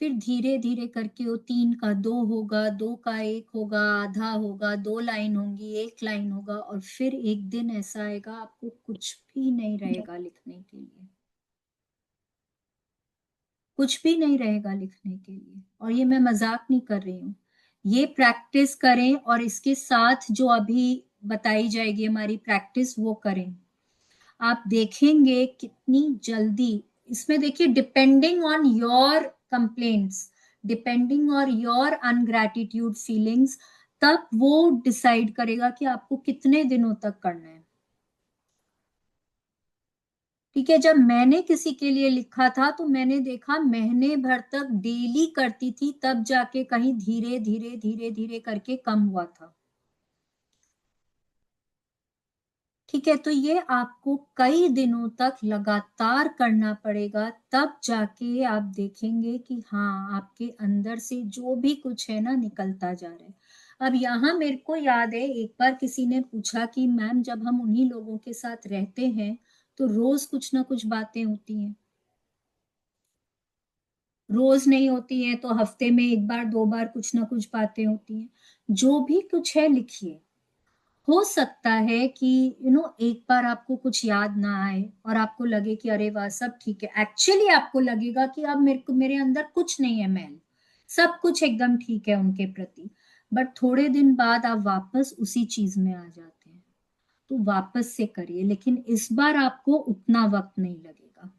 फिर धीरे धीरे करके वो 3 का 2 होगा, 2 का 1 होगा, आधा होगा, 2 लाइन होंगी, 1 लाइन होगा, और फिर एक दिन ऐसा आएगा आपको कुछ भी नहीं रहेगा लिखने के लिए, कुछ भी नहीं रहेगा लिखने के लिए। और ये मैं मजाक नहीं कर रही हूँ। ये प्रैक्टिस करें और इसके साथ जो अभी बताई जाएगी हमारी प्रैक्टिस वो करें। आप देखेंगे कितनी जल्दी इसमें, देखिए depending on your complaints, depending on your ungratitude feelings, तब वो डिसाइड करेगा कि आपको कितने दिनों तक करना है। ठीक है, जब मैंने किसी के लिए लिखा था तो मैंने देखा महीने भर तक डेली करती थी, तब जाके कहीं धीरे धीरे धीरे धीरे करके कम हुआ था। ठीक है, तो ये आपको कई दिनों तक लगातार करना पड़ेगा, तब जाके आप देखेंगे कि हाँ आपके अंदर से जो भी कुछ है ना निकलता जा रहा है। अब यहाँ मेरे को याद है एक बार किसी ने पूछा कि मैम जब हम उन्हीं लोगों के साथ रहते हैं तो रोज कुछ ना कुछ बातें होती हैं, रोज नहीं होती हैं तो हफ्ते में एक बार दो बार कुछ ना कुछ बातें होती हैं, जो भी कुछ है लिखिए। हो सकता है कि एक बार आपको कुछ याद ना आए और आपको लगे कि अरे वाह सब ठीक है, एक्चुअली आपको लगेगा कि अब मेरे अंदर कुछ नहीं है मैल, सब कुछ एकदम ठीक है उनके प्रति। बट थोड़े दिन बाद आप वापस उसी चीज में आ जाते हैं, तो वापस से करिए, लेकिन इस बार आपको उतना वक्त नहीं लगेगा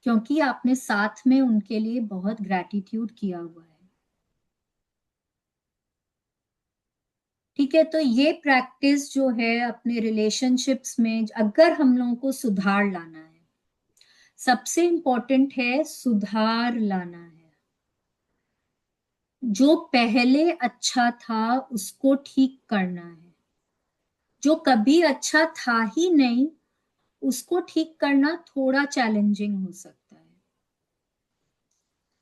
क्योंकि आपने साथ में उनके लिए बहुत ग्रैटिट्यूड किया हुआ है। ठीक है, तो ये प्रैक्टिस जो है अपने रिलेशनशिप्स में अगर हम लोगों को सुधार लाना है, सबसे इंपॉर्टेंट है सुधार लाना है। जो पहले अच्छा था उसको ठीक करना है, जो कभी अच्छा था ही नहीं उसको ठीक करना थोड़ा चैलेंजिंग हो सकता है।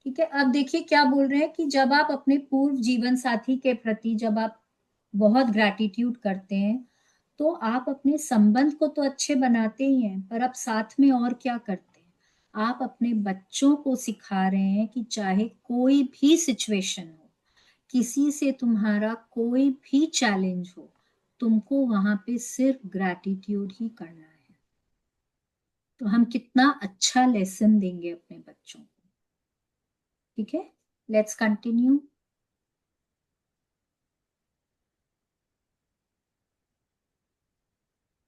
ठीक है, अब देखिए क्या बोल रहे हैं कि जब आप अपने पूर्व जीवन साथी के प्रति जब आप बहुत ग्रैटिट्यूड करते हैं तो आप अपने संबंध को तो अच्छे बनाते ही हैं, पर आप साथ में और क्या करते हैं, आप अपने बच्चों को सिखा रहे हैं कि चाहे कोई भी सिचुएशन हो, किसी से तुम्हारा कोई भी चैलेंज हो, तुमको वहां पे सिर्फ ग्रैटिट्यूड ही करना है। तो हम कितना अच्छा लेसन देंगे अपने बच्चों को। ठीक है, लेट्स कंटिन्यू।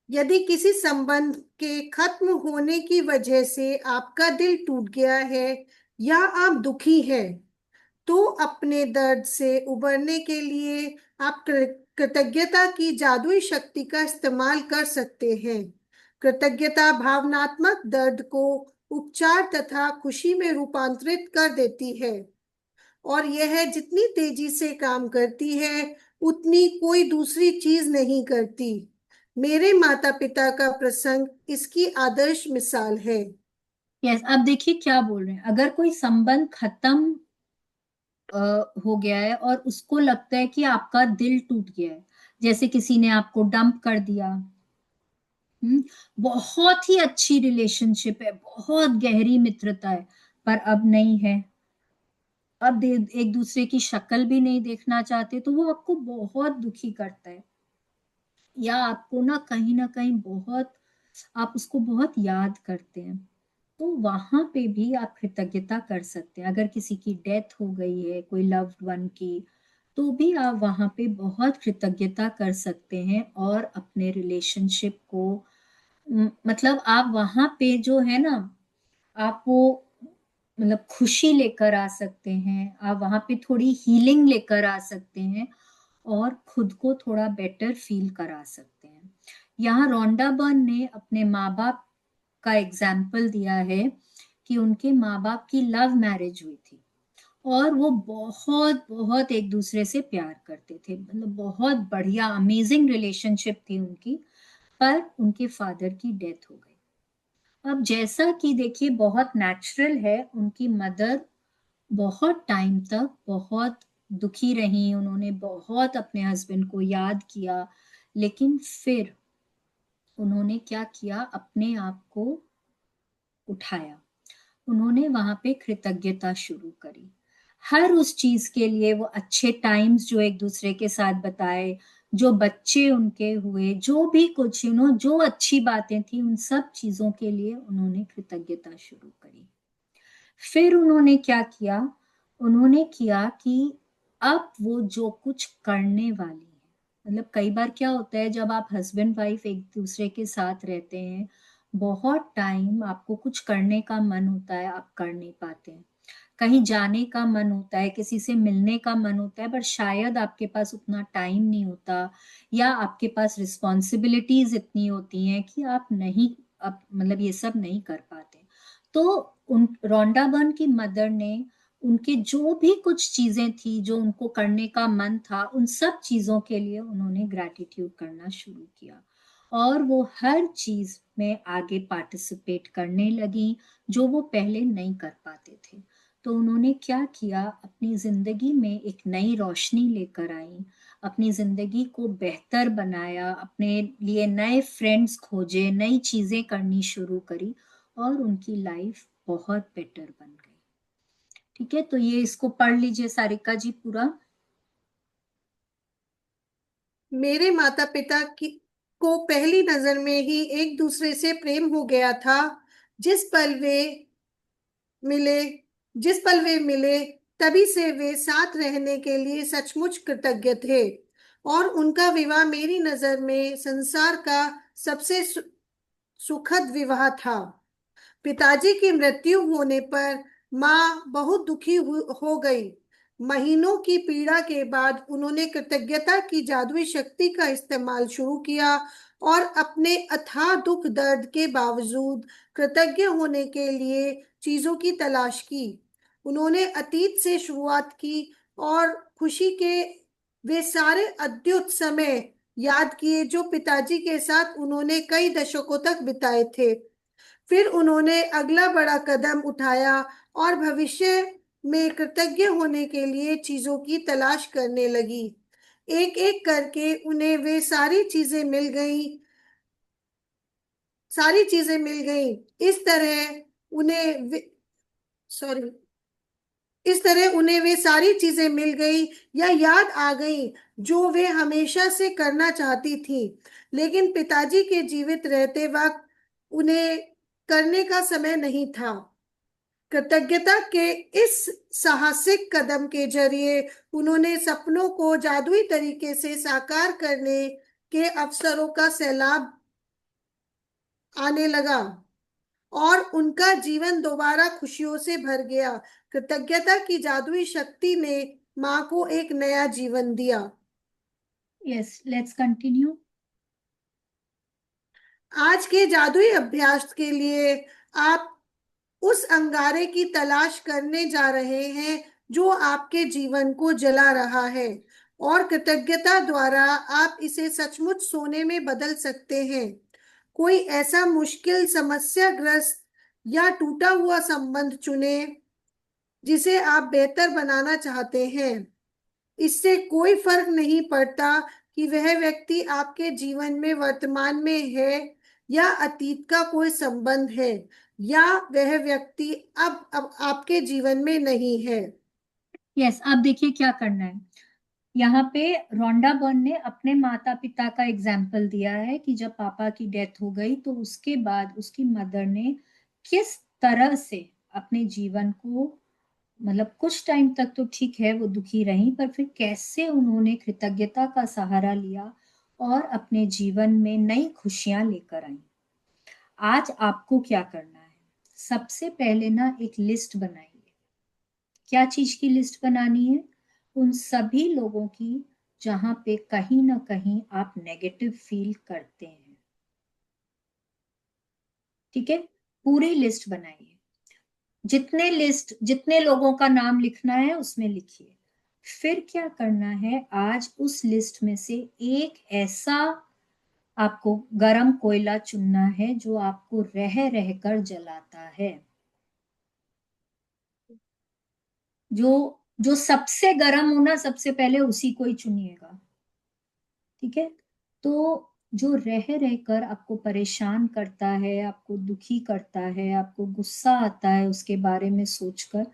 यदि किसी संबंध के खत्म होने की वजह से आपका दिल टूट गया है या आप दुखी हैं, तो अपने दर्द से उबरने के लिए आप कृतज्ञता की जादुई शक्ति का इस्तेमाल कर सकते हैं। कृतज्ञता भावनात्मक दर्द को उपचार तथा खुशी में रूपांतरित कर देती है, और यह जितनी तेजी से काम करती है उतनी कोई दूसरी चीज नहीं करती। मेरे माता पिता का प्रसंग इसकी आदर्श मिसाल है। यस, अब देखिए क्या बोल रहे हैं, अगर कोई संबंध खत्म हो गया है और उसको लगता है कि आपका दिल टूट गया है, जैसे किसी ने आपको डंप कर दिया, बहुत ही अच्छी रिलेशनशिप है, बहुत गहरी मित्रता है, पर अब नहीं है, अब एक दूसरे की शक्ल भी नहीं देखना चाहते, तो वो आपको बहुत दुखी करता है, या आपको ना कहीं बहुत, आप उसको बहुत याद करते हैं। तो वहां पे भी आप कृतज्ञता कर सकते हैं। अगर किसी की डेथ हो गई है, कोई लव्ड वन की, तो भी आप वहां पे बहुत कृतज्ञता कर सकते हैं और अपने रिलेशनशिप को मतलब आप वहां पे जो है ना, आप वो मतलब खुशी लेकर आ सकते हैं, आप वहां पे थोड़ी हीलिंग लेकर आ सकते हैं और खुद को थोड़ा बेटर फील करा सकते हैं। यहाँ रोंडा बर्न ने अपने माँ बाप का एग्जाम्पल दिया है कि उनके माँ बाप की लव मैरिज हुई थी और वो बहुत बहुत एक दूसरे से प्यार करते थे, मतलब बहुत बढ़िया अमेजिंग रिलेशनशिप थी उनकी, पर उनके फादर की डेथ हो गई। अब जैसा कि देखिए बहुत नेचुरल है, उनकी मदर बहुत टाइम तक बहुत दुखी रही, उन्होंने बहुत अपने हस्बैंड को याद किया, लेकिन फिर उन्होंने क्या किया, अपने आप को उठाया, उन्होंने वहां पे कृतज्ञता शुरू करी हर उस चीज के लिए, वो अच्छे टाइम्स जो एक दूसरे के साथ बताए, जो बच्चे उनके हुए, जो भी कुछ जो अच्छी बातें थी, उन सब चीजों के लिए उन्होंने कृतज्ञता शुरू करी। फिर उन्होंने क्या किया, उन्होंने किया कि अब वो जो कुछ करने वाली है, मतलब कई बार क्या होता है जब आप हस्बैंड वाइफ एक दूसरे के साथ रहते हैं, बहुत टाइम आपको कुछ करने का मन होता है, आप कर नहीं पाते हैं, कहीं जाने का मन होता है, किसी से मिलने का मन होता है, पर शायद आपके पास उतना टाइम नहीं होता, या आपके पास रिस्पॉन्सिबिलिटीज इतनी होती हैं कि आप नहीं, आप मतलब ये सब नहीं कर पाते। तो उन रोंडा बर्न की मदर ने उनके जो भी कुछ चीजें थी जो उनको करने का मन था, उन सब चीजों के लिए उन्होंने ग्रैटिट्यूड करना शुरू किया, और वो हर चीज में आगे पार्टिसिपेट करने लगी जो वो पहले नहीं कर पाते थे। तो उन्होंने क्या किया, अपनी जिंदगी में एक नई रोशनी लेकर आई, अपनी जिंदगी को बेहतर बनाया, अपने लिए नए फ्रेंड्स खोजे, नई चीजें करनी शुरू करी, और उनकी लाइफ बहुत बेटर बन गई। ठीक है, तो ये इसको पढ़ लीजिए सारिका जी पूरा। मेरे माता पिता की को पहली नजर में ही एक दूसरे से प्रेम हो गया था। जिस पल वे मिले जिस पल वे मिले, तभी से वे साथ रहने के लिए सचमुच कृतज्ञ थे। और उनका विवाह मेरी नजर में संसार का सबसे सुखद विवाह था। पिताजी की मृत्यु होने पर माँ बहुत दुखी हो गई। महीनों की पीड़ा के बाद उन्होंने कृतज्ञता की जादुई शक्ति का इस्तेमाल शुरू किया और अपने अथाह दुख दर्द के बावजूद कृतज्ञ होने के लिए चीजों की तलाश की। उन्होंने अतीत से शुरुआत की और खुशी के वे सारे अद्भुत समय याद किए जो पिताजी के साथ उन्होंने कई दशकों तक बिताए थे। फिर उन्होंने अगला बड़ा कदम उठाया और भविष्य में कृतज्ञ होने के लिए चीजों की तलाश करने लगी। एक एक करके उन्हें वे सारी चीजें मिल गई। इस तरह उन्हें सॉरी इस तरह उन्हें वे सारी चीजें मिल गई या याद आ गई जो वे हमेशा से करना चाहती थी, लेकिन पिताजी के जीवित रहते वक्त उन्हें करने का समय नहीं था। कृतज्ञता के इस साहसिक कदम के जरिए उन्होंने सपनों को जादुई तरीके से साकार करने के अवसरों का सैलाब आने लगा और उनका जीवन दोबारा खुशियों से भर गया। कृतज्ञता की जादुई शक्ति ने माँ को एक नया जीवन दिया। Yes, let's continue. आज के जादुई अभ्यास के लिए आप उस अंगारे की तलाश करने जा रहे हैं जो आपके जीवन को जला रहा है, और कृतज्ञता द्वारा आप इसे सचमुच सोने में बदल सकते हैं। कोई ऐसा मुश्किल, समस्याग्रस्त या टूटा हुआ संबंध चुने जिसे आप बेहतर बनाना चाहते हैं। इससे कोई फर्क नहीं पड़ता कि वह व्यक्ति आपके जीवन में वर्तमान में है या अतीत का कोई संबंध है, या वह व्यक्ति अब आपके जीवन में नहीं है। यस, अब देखिए क्या करना है। यहाँ पे रोंडा बर्न ने अपने माता पिता का एग्जाम्पल दिया है कि जब पापा की डेथ हो गई तो उसके बाद उसकी मदर ने किस तरह से अपने जीवन को, मतलब कुछ टाइम तक तो ठीक है वो दुखी रही, पर फिर कैसे उन्होंने कृतज्ञता का सहारा लिया और अपने जीवन में नई खुशियां लेकर आई। आज आपको क्या करना है, सबसे पहले ना एक लिस्ट बनाइए। क्या चीज की लिस्ट बनानी है? उन सभी लोगों की जहां पे कहीं ना कहीं आप नेगेटिव फील करते हैं। ठीक है, पूरी लिस्ट बनाइए। जितने लोगों का नाम लिखना है उसमें लिखिए। फिर क्या करना है, आज उस लिस्ट में से एक ऐसा आपको गरम कोयला चुनना है जो आपको रह रहकर जलाता है। जो जो सबसे गर्म हो ना, सबसे पहले उसी को ही चुनिएगा। ठीक है, तो जो रह रहकर आपको परेशान करता है, आपको दुखी करता है, आपको गुस्सा आता है उसके बारे में सोचकर,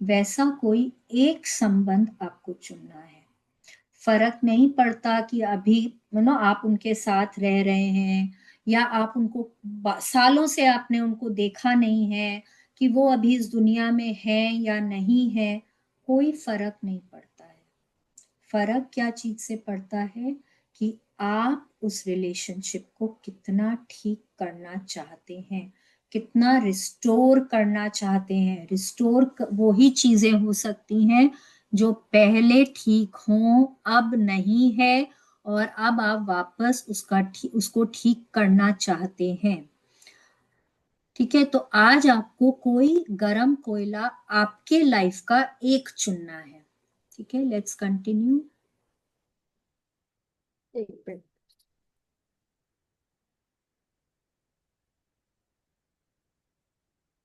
वैसा कोई एक संबंध आपको चुनना है। फर्क नहीं पड़ता कि अभी आप उनके साथ रह रहे हैं या आप उनको सालों से आपने उनको देखा नहीं है, कि वो अभी इस दुनिया में है या नहीं है, कोई फर्क नहीं पड़ता है। फर्क क्या चीज से पड़ता है कि आप उस रिलेशनशिप को कितना ठीक करना चाहते हैं, कितना रिस्टोर करना चाहते हैं। रिस्टोर वो ही चीजें हो सकती हैं जो पहले ठीक हों, अब नहीं है, और अब आप वापस उसको ठीक करना चाहते हैं। ठीक है, तो आज आपको कोई गरम कोयला आपके लाइफ का एक चुनना है। ठीक है, लेट्स कंटिन्यू। एक मिनट।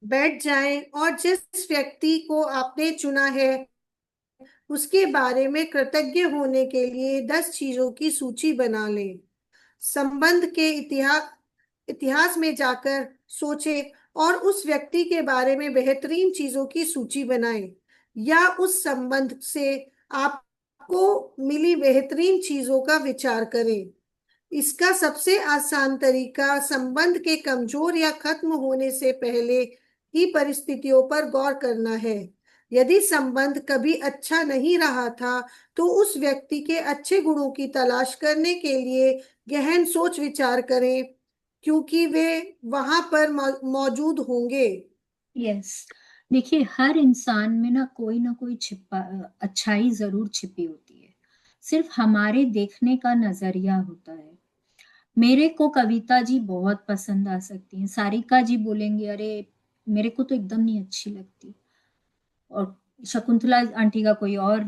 बैठ जाएं और जिस व्यक्ति को आपने चुना है उसके बारे में कृतज्ञ होने के लिए 10 चीजों की सूची बना लें। संबंध के इतिहास इतिहास में जाकर सोचें और उस व्यक्ति के बारे में बेहतरीन चीजों की सूची बनाएं, या उस संबंध से आपको मिली बेहतरीन चीजों का विचार करें। इसका सबसे आसान तरीका संबंध के कमजोर या खत्म होने से पहले ही परिस्थितियों पर गौर करना है। यदि संबंध कभी अच्छा नहीं रहा था, तो उस व्यक्ति के अच्छे गुणों की तलाश करने के लिए गहन सोच विचार करें, क्योंकि वे वहां पर मौजूद होंगे। यस, देखिए हर इंसान में ना कोई छिपा अच्छाई जरूर छिपी होती है, सिर्फ हमारे देखने का नजरिया होता है। मेरे को कविता जी बहुत पसंद आ सकती हैं, सारिका जी बोलेंगे अरे मेरे को तो एकदम नहीं अच्छी लगती, और शकुंतला आंटी का कोई और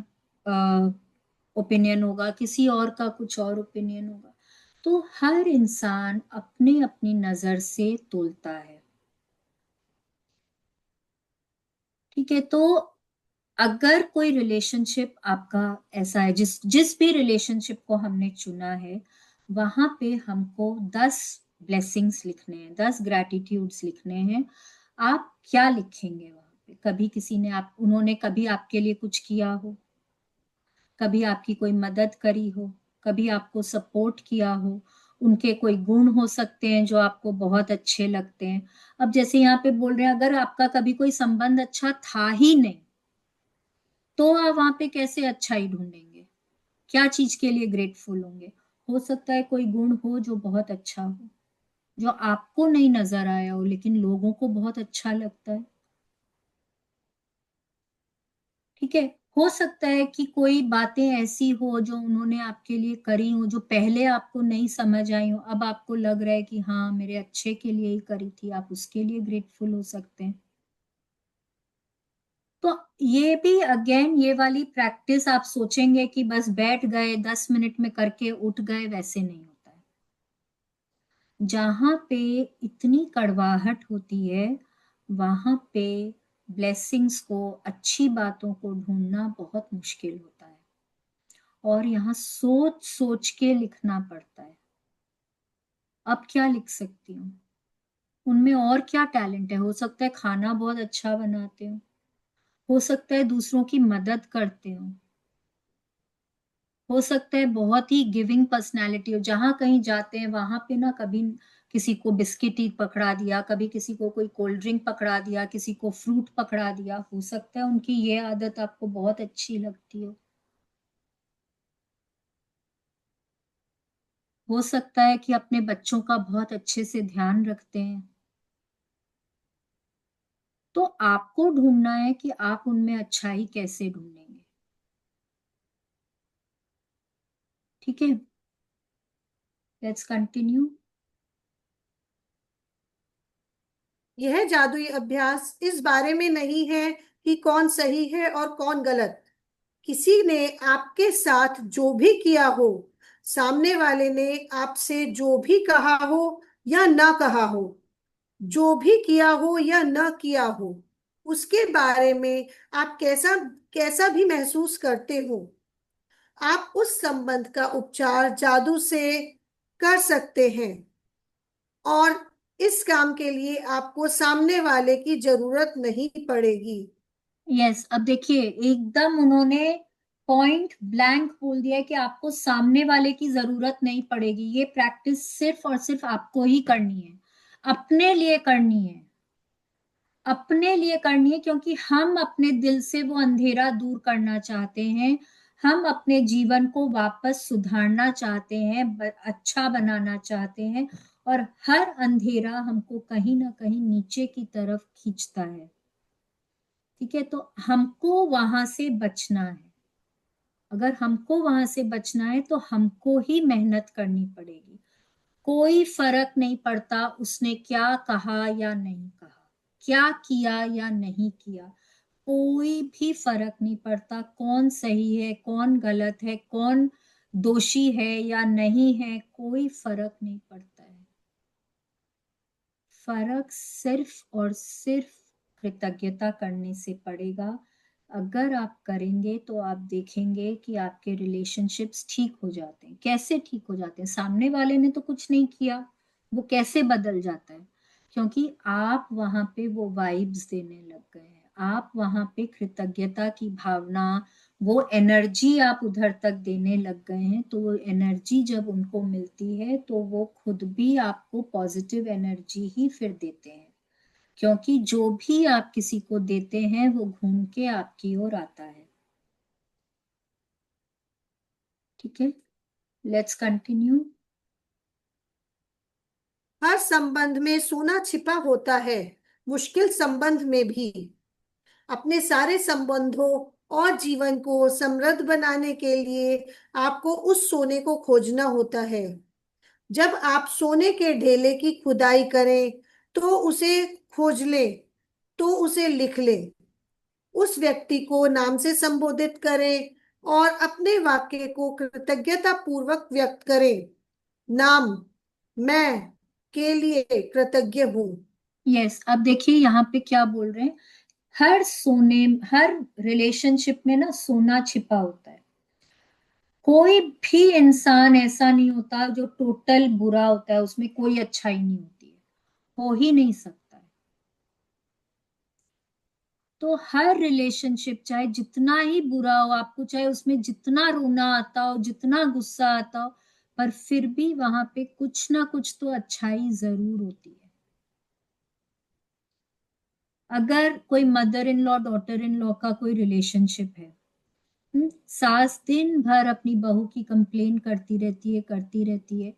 ओपिनियन होगा, किसी और का कुछ और ओपिनियन होगा। तो हर इंसान अपने अपनी नजर से तोलता है। ठीक है, तो अगर कोई रिलेशनशिप आपका ऐसा है, जिस जिस भी रिलेशनशिप को हमने चुना है, वहां पे हमको 10 ब्लेसिंग्स लिखने हैं, 10 ग्रैटिट्यूड्स लिखने हैं। आप क्या लिखेंगे वहां पे? कभी किसी ने उन्होंने कभी आपके लिए कुछ किया हो, कभी आपकी कोई मदद करी हो, कभी आपको सपोर्ट किया हो, उनके कोई गुण हो सकते हैं जो आपको बहुत अच्छे लगते हैं। अब जैसे यहाँ पे बोल रहे हैं, अगर आपका कभी कोई संबंध अच्छा था ही नहीं, तो आप वहां पे कैसे अच्छाई ढूंढेंगे? क्या चीज के लिए ग्रेटफुल होंगे? हो सकता है कोई गुण हो जो बहुत अच्छा हो, जो आपको नहीं नजर आया हो लेकिन लोगों को बहुत अच्छा लगता है। ठीक है, हो सकता है कि कोई बातें ऐसी हो जो उन्होंने आपके लिए करी हो, जो पहले आपको नहीं समझ आई हो, अब आपको लग रहा है कि हाँ मेरे अच्छे के लिए ही करी थी, आप उसके लिए ग्रेटफुल हो सकते हैं। तो ये भी अगेन ये वाली प्रैक्टिस, आप सोचेंगे कि बस बैठ गए 10 मिनट में करके उठ गए, वैसे नहीं होता है। जहां पे इतनी कड़वाहट होती है, वहां पे ब्लेसिंग्स को, अच्छी बातों को ढूंढना बहुत मुश्किल होता है, और यहाँ सोच सोच के लिखना पड़ता है। अब क्या लिख सकती हूँ? उनमें और क्या टैलेंट है? हो सकता है खाना बहुत अच्छा बनाते हो सकता है दूसरों की मदद करते हो सकता है बहुत ही गिविंग पर्सनालिटी हो, जहां कहीं जाते हैं वहां पे ना कभी किसी को बिस्किट ही पकड़ा दिया, कभी किसी को कोई कोल्ड ड्रिंक पकड़ा दिया, किसी को फ्रूट पकड़ा दिया। हो सकता है उनकी ये आदत आपको बहुत अच्छी लगती हो सकता है कि अपने बच्चों का बहुत अच्छे से ध्यान रखते हैं। तो आपको ढूंढना है कि आप उनमें अच्छाई कैसे ढूंढेंगे। ठीक है, लेट्स कंटिन्यू। यह जादुई अभ्यास इस बारे में नहीं है कि कौन सही है और कौन गलत। किसी ने आपके साथ जो भी किया हो, सामने वाले ने आपसे जो भी कहा हो या ना कहा हो, जो भी किया हो या ना किया हो, उसके बारे में आप कैसा कैसा भी महसूस करते हो, आप उस संबंध का उपचार जादू से कर सकते हैं। और इस काम के लिए आपको सामने वाले की जरूरत नहीं पड़ेगी। यस, अब देखिए एकदम उन्होंने पॉइंट ब्लैंक बोल दिया है कि आपको सामने वाले की जरूरत नहीं पड़ेगी। ये प्रैक्टिस सिर्फ और सिर्फ आपको ही करनी है, अपने लिए करनी है, अपने लिए करनी है, क्योंकि हम अपने दिल से वो अंधेरा दूर करना चाहते हैं। हम अपने जीवन को वापस सुधारना चाहते हैं, अच्छा बनाना चाहते हैं, और हर अंधेरा हमको कहीं ना कहीं नीचे की तरफ खींचता है। ठीक है, तो हमको वहां से बचना है। अगर हमको वहां से बचना है तो हमको ही मेहनत करनी पड़ेगी। कोई फर्क नहीं पड़ता उसने क्या कहा या नहीं कहा, क्या किया या नहीं किया, कोई भी फर्क नहीं पड़ता। कौन सही है, कौन गलत है, कौन दोषी है या नहीं है, कोई फर्क नहीं पड़ता है। फर्क सिर्फ और सिर्फ कृतज्ञता करने से पड़ेगा। अगर आप करेंगे तो आप देखेंगे कि आपके रिलेशनशिप्स ठीक हो जाते हैं। कैसे ठीक हो जाते हैं? सामने वाले ने तो कुछ नहीं किया, वो कैसे बदल जाता है? क्योंकि आप वहां पे वो वाइब्स देने लग गए हैं, आप वहां पे कृतज्ञता की भावना, वो एनर्जी आप उधर तक देने लग गए हैं। तो वो एनर्जी जब उनको मिलती है तो वो खुद भी आपको पॉजिटिव एनर्जी ही फिर देते हैं, क्योंकि जो भी आप किसी को देते हैं वो घूम के आपकी ओर आता है। ठीक है, लेट्स कंटिन्यू। हर संबंध में सोना छिपा होता है, मुश्किल संबंध में भी। अपने सारे संबंधों और जीवन को समृद्ध बनाने के लिए आपको उस सोने को खोजना होता है। जब आप सोने के ढेले की खुदाई करें तो उसे खोज ले, तो उसे लिख ले। उस व्यक्ति को नाम से संबोधित करें और अपने वाक्य को कृतज्ञता पूर्वक व्यक्त करें। नाम, मैं के लिए कृतज्ञ हूँ। यस, अब देखिए यहाँ पे क्या बोल रहे हैं। हर रिलेशनशिप में ना सोना छिपा होता है। कोई भी इंसान ऐसा नहीं होता जो टोटल बुरा होता है, उसमें कोई अच्छाई नहीं होती है, हो ही नहीं सकता है। तो हर रिलेशनशिप चाहे जितना ही बुरा हो, आपको चाहे उसमें जितना रोना आता हो, जितना गुस्सा आता हो, पर फिर भी वहां पे कुछ ना कुछ तो अच्छाई जरूर होती है। अगर कोई mother in law daughter in law का कोई रिलेशनशिप है, सास दिन भर अपनी बहू की कंप्लेन करती रहती है,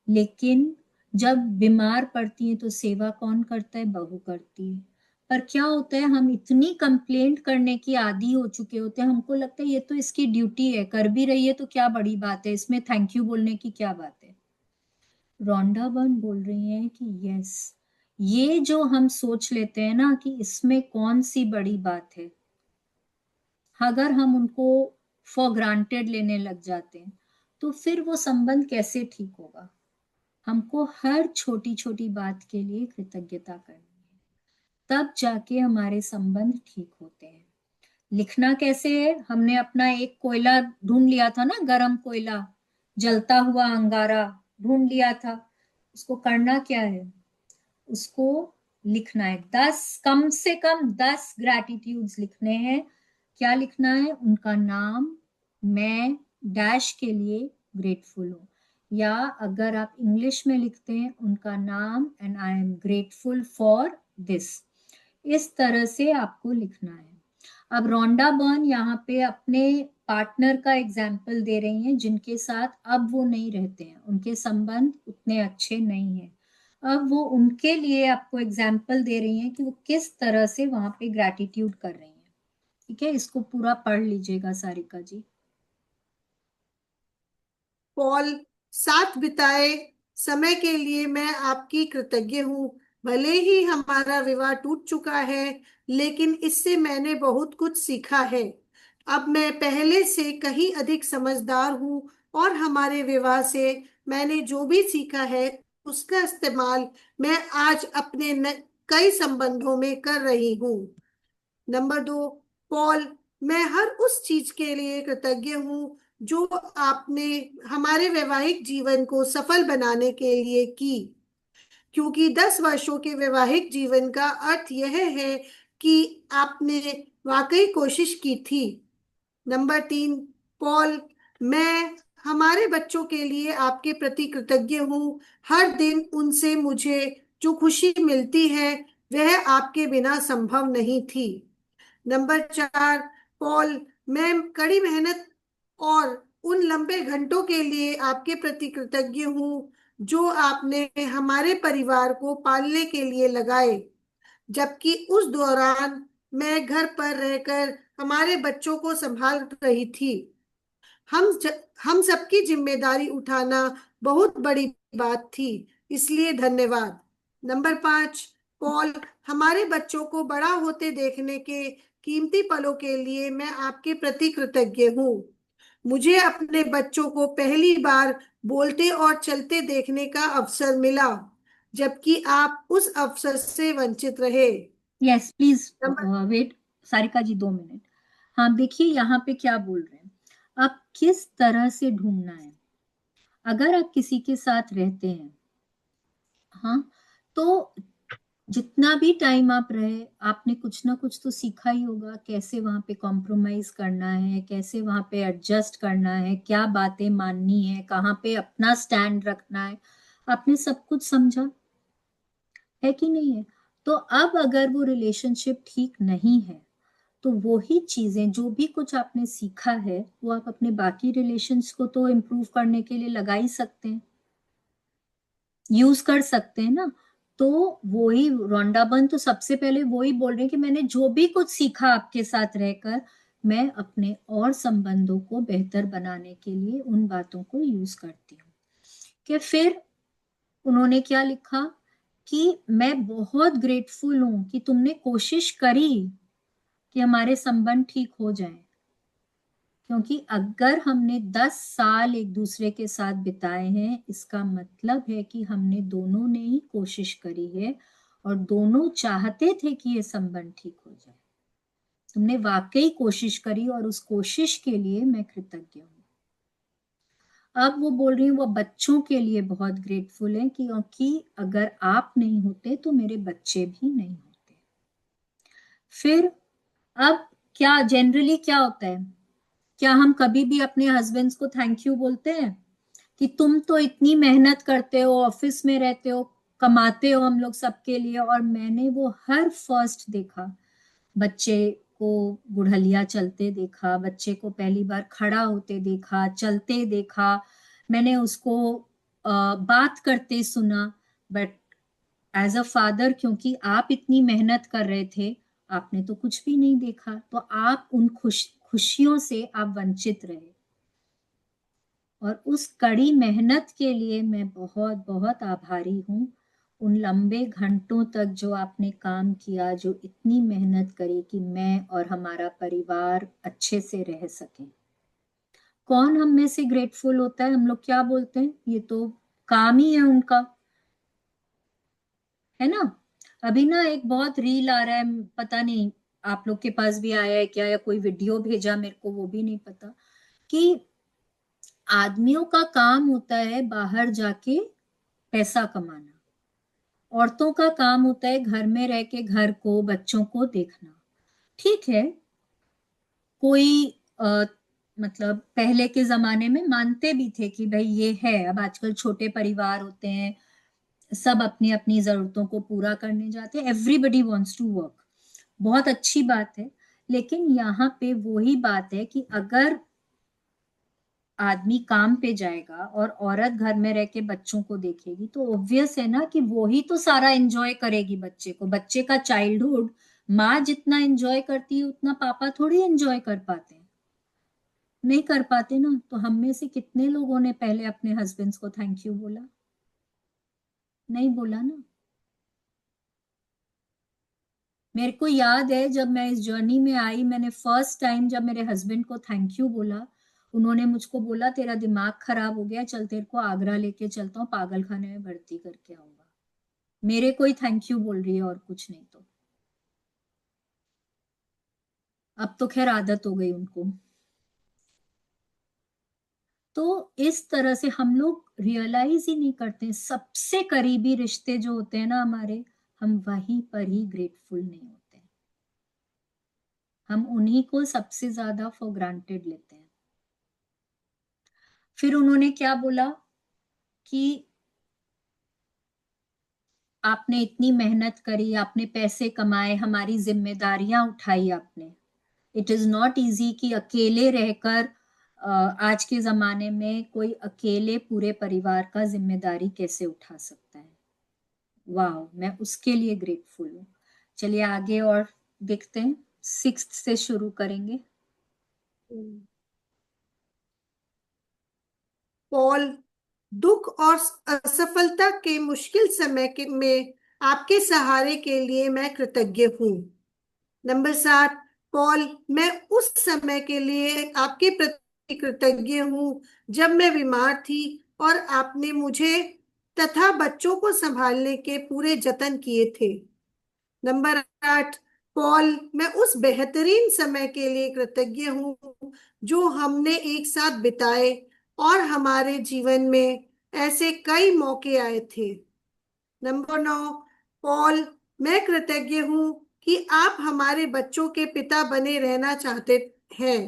लेकिन जब बीमार पड़ती है तो सेवा कौन करता है? बहू करती है। पर क्या होता है, हम इतनी कंप्लेंट करने की आदी हो चुके होते हैं, हमको लगता है ये तो इसकी ड्यूटी है, कर भी रही है तो क्या बड़ी बात है, इसमें थैंक यू बोलने की क्या बात है। रोंडा बर्न बोल रही हैं कि यस, ये जो हम सोच लेते हैं ना कि इसमें कौन सी बड़ी बात है, अगर हम उनको फॉर ग्रांटेड लेने लग जाते हैं तो फिर वो संबंध कैसे ठीक होगा। हमको हर छोटी छोटी बात के लिए कृतज्ञता करनी है, तब जाके हमारे संबंध ठीक होते हैं। लिखना कैसे है? हमने अपना एक कोयला ढूंढ लिया था ना, गरम कोयला, जलता हुआ अंगारा ढूंढ लिया था। उसको करना क्या है? उसको लिखना है। 10, कम से कम 10 ग्रैटिट्यूड्स लिखने हैं। क्या लिखना है? उनका नाम, मैं डैश के लिए ग्रेटफुल हूँ, या अगर आप इंग्लिश में लिखते हैं उनका नाम and I am grateful for this. इस तरह से आपको लिखना है। अब रोंडा बर्न यहाँ पे अपने पार्टनर का एग्जाम्पल दे रही हैं, जिनके साथ अब वो नहीं रहते हैं, उनके संबंध उतने अच्छे नहीं हैं। अब वो उनके लिए आपको एग्जाम्पल दे रही हैं कि वो किस तरह से वहां पे ग्रैटिट्यूड कर रही हैं। ठीक है, इसको पूरा पढ़ लीजिएगा सारिका जी। पॉल, साथ बिताए समय के लिए मैं आपकी कृतज्ञ हूँ। भले ही हमारा विवाह टूट चुका है, लेकिन इससे मैंने बहुत कुछ सीखा है। अब मैं पहले से कहीं अधिक समझदार हूँ और हमारे विवाह से मैंने जो भी सीखा है उसका इस्तेमाल मैं आज अपने कई संबंधों में कर रही हूँ। नंबर 2, पॉल, मैं हर उस चीज के लिए कृतज्ञ हूँ जो आपने हमारे वैवाहिक जीवन को सफल बनाने के लिए की, क्योंकि 10 वर्षों के वैवाहिक जीवन का अर्थ यह है कि आपने वाकई कोशिश की थी। नंबर 3, पॉल, मैं हमारे बच्चों के लिए आपके प्रति कृतज्ञ हूँ। हर दिन उनसे मुझे जो खुशी मिलती है वह आपके बिना संभव नहीं थी। नंबर 4, पॉल, मैं कड़ी मेहनत और उन लंबे घंटों के लिए आपके प्रति कृतज्ञ हूँ जो आपने हमारे परिवार को पालने के लिए लगाए, जबकि उस दौरान मैं घर पर रहकर हमारे बच्चों को संभाल रही थी। हम सबकी जिम्मेदारी उठाना बहुत बड़ी बात थी, इसलिए धन्यवाद। नंबर 5, पॉल, हमारे बच्चों को बड़ा होते देखने के कीमती पलों के लिए मैं आपके प्रति कृतज्ञ हूँ। मुझे अपने बच्चों को पहली बार बोलते और चलते देखने का अवसर मिला, जबकि आप उस अवसर से वंचित रहे। Yes please number wait, Sarika ji 2 मिनट। हाँ देखिए यहाँ पे क्या बोल रहे हैं, अब किस तरह से ढूंढना है। अगर आप किसी के साथ रहते हैं, हाँ, तो जितना भी टाइम आप रहे, आपने कुछ ना कुछ तो सीखा ही होगा, कैसे वहां पे कॉम्प्रोमाइज करना है, कैसे वहां पे एडजस्ट करना है, क्या बातें माननी है, कहाँ पे अपना स्टैंड रखना है। आपने सब कुछ समझा है कि नहीं है। तो अब अगर वो रिलेशनशिप ठीक नहीं है, तो वही चीजें जो भी कुछ आपने सीखा है वो आप अपने बाकी रिलेशंस को तो इम्प्रूव करने के लिए लगा ही सकते हैं, यूज कर सकते हैं ना। तो वही रोंडा बर्न तो सबसे पहले वही बोल रहे हैं कि मैंने जो भी कुछ सीखा आपके साथ रहकर, मैं अपने और संबंधों को बेहतर बनाने के लिए उन बातों को यूज करती हूँ। कि फिर उन्होंने क्या लिखा कि मैं बहुत ग्रेटफुल हूं कि तुमने कोशिश करी कि हमारे संबंध ठीक हो जाएं, क्योंकि अगर हमने 10 साल एक दूसरे के साथ बिताए हैं, इसका मतलब है कि हमने दोनों ने ही कोशिश करी है और दोनों चाहते थे कि ये संबंध ठीक हो जाए। तुमने वाकई कोशिश करी और उस कोशिश के लिए मैं कृतज्ञ हूँ। अब वो बोल रही हूँ वो बच्चों के लिए बहुत ग्रेटफुल है, क्योंकि अगर आप नहीं होते तो मेरे बच्चे भी नहीं होते। फिर अब क्या जनरली क्या होता है, क्या हम कभी भी अपने हस्बैंड्स को थैंक यू बोलते हैं कि तुम तो इतनी मेहनत करते हो, ऑफिस में रहते हो, कमाते हो हम लोग सबके लिए, और मैंने वो हर फर्स्ट देखा, बच्चे को बुढ़लिया चलते देखा, बच्चे को पहली बार खड़ा होते देखा, चलते देखा, मैंने उसको बात करते सुना। बट एज अ फादर, क्योंकि आप इतनी मेहनत कर रहे थे, आपने तो कुछ भी नहीं देखा, तो आप उन खुशियों से आप वंचित रहे। और उस कड़ी मेहनत के लिए मैं बहुत बहुत आभारी हूँ। उन लंबे घंटों तक जो आपने काम किया, जो इतनी मेहनत करी कि मैं और हमारा परिवार अच्छे से रह सके। कौन हम में से ग्रेटफुल होता है? हम लोग क्या बोलते हैं, ये तो काम ही है उनका, है ना। अभी ना एक बहुत रील आ रहा है, पता नहीं आप लोग के पास भी आया है क्या, या कोई वीडियो भेजा मेरे को, वो भी नहीं पता, कि आदमियों का काम होता है बाहर जाके पैसा कमाना, औरतों का काम होता है घर में रह के घर को, बच्चों को देखना। ठीक है, कोई मतलब पहले के जमाने में मानते भी थे कि भाई ये है, अब आजकल छोटे परिवार होते हैं, सब अपनी अपनी जरूरतों को पूरा करने जाते हैं, एवरीबडी वांट्स टू वर्क, बहुत अच्छी बात है। लेकिन यहाँ पे वही बात है कि अगर आदमी काम पे जाएगा और औरत घर में रह के बच्चों को देखेगी, तो ऑब्वियस है ना कि वो ही तो सारा एंजॉय करेगी बच्चे को, बच्चे का चाइल्डहुड माँ जितना एंजॉय करती है उतना पापा थोड़ी एंजॉय कर पाते हैं, नहीं कर पाते ना। तो हम में से कितने लोगों ने पहले अपने हस्बैंड्स को थैंक यू बोला? नहीं बोला ना। मेरे को याद है जब मैं इस जर्नी में आई, मैंने फर्स्ट टाइम जब मेरे हस्बैंड को थैंक यू बोला, उन्होंने मुझको बोला तेरा दिमाग खराब हो गया, चल तेरे को आगरा लेके चलता हूँ, पागल खाने में भर्ती करके आऊंगा। मेरे को ही थैंक यू बोल रही है और कुछ नहीं। तो अब तो खैर आदत हो गई उनको। तो इस तरह से हम लोग रियलाइज ही नहीं करते, सबसे करीबी रिश्ते जो होते हैं ना हमारे, हम वहीं पर ही ग्रेटफुल नहीं होते, हम उन्हीं को सबसे ज्यादा फॉर ग्रांटेड लेते हैं। फिर उन्होंने क्या बोला कि आपने इतनी मेहनत करी, आपने पैसे कमाए, हमारी जिम्मेदारियां उठाई आपने। इट इज नॉट इजी कि अकेले रहकर आज के जमाने में कोई अकेले पूरे परिवार का जिम्मेदारी कैसे उठा सकता है। वाह, मैं उसके लिए ग्रेटफुल हूँ। चलिए आगे और देखते हैं, 6th से शुरू करेंगे। पॉल, दुख और असफलता के मुश्किल समय के में आपके सहारे के लिए मैं कृतज्ञ हूँ। नंबर 7, पॉल, मैं उस समय के लिए आपके प्रति कृतज्ञ हूँ जब मैं बीमार थी और आपने मुझे तथा बच्चों को संभालने के पूरे जतन किए थे। नंबर 8, पॉल, मैं उस बेहतरीन समय के लिए कृतज्ञ हूँ जो हमने एक साथ बिताए, और हमारे जीवन में ऐसे कई मौके आए थे। नंबर 9, पॉल, मैं कृतज्ञ हूँ कि आप हमारे बच्चों के पिता बने रहना चाहते हैं।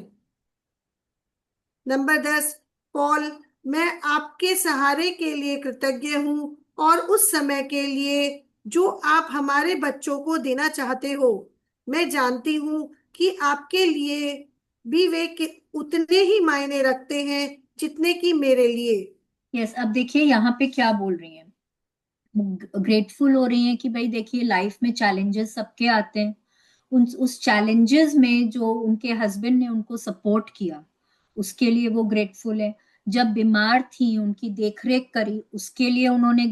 नंबर 10, पॉल, मैं आपके सहारे के लिए कृतज्ञ हूँ और उस समय के लिए जो आप हमारे बच्चों को देना चाहते हो। मैं जानती हूँ कि आपके लिए भी वे उतने ही मायने रखते हैं जितने कि मेरे लिए। यस, अब देखिए यहाँ पे क्या बोल रही हैं, ग्रेटफुल हो रही हैं कि भाई देखिए लाइफ में चैलेंजेस सबके आते हैं, उस चैलेंजेस में जो उनके हस्बैंड ने उनको सपोर्ट किया उसके लिए वो ग्रेटफुल है। जब बीमार थी उनकी देखरेख करी उसके लिए उन्होंने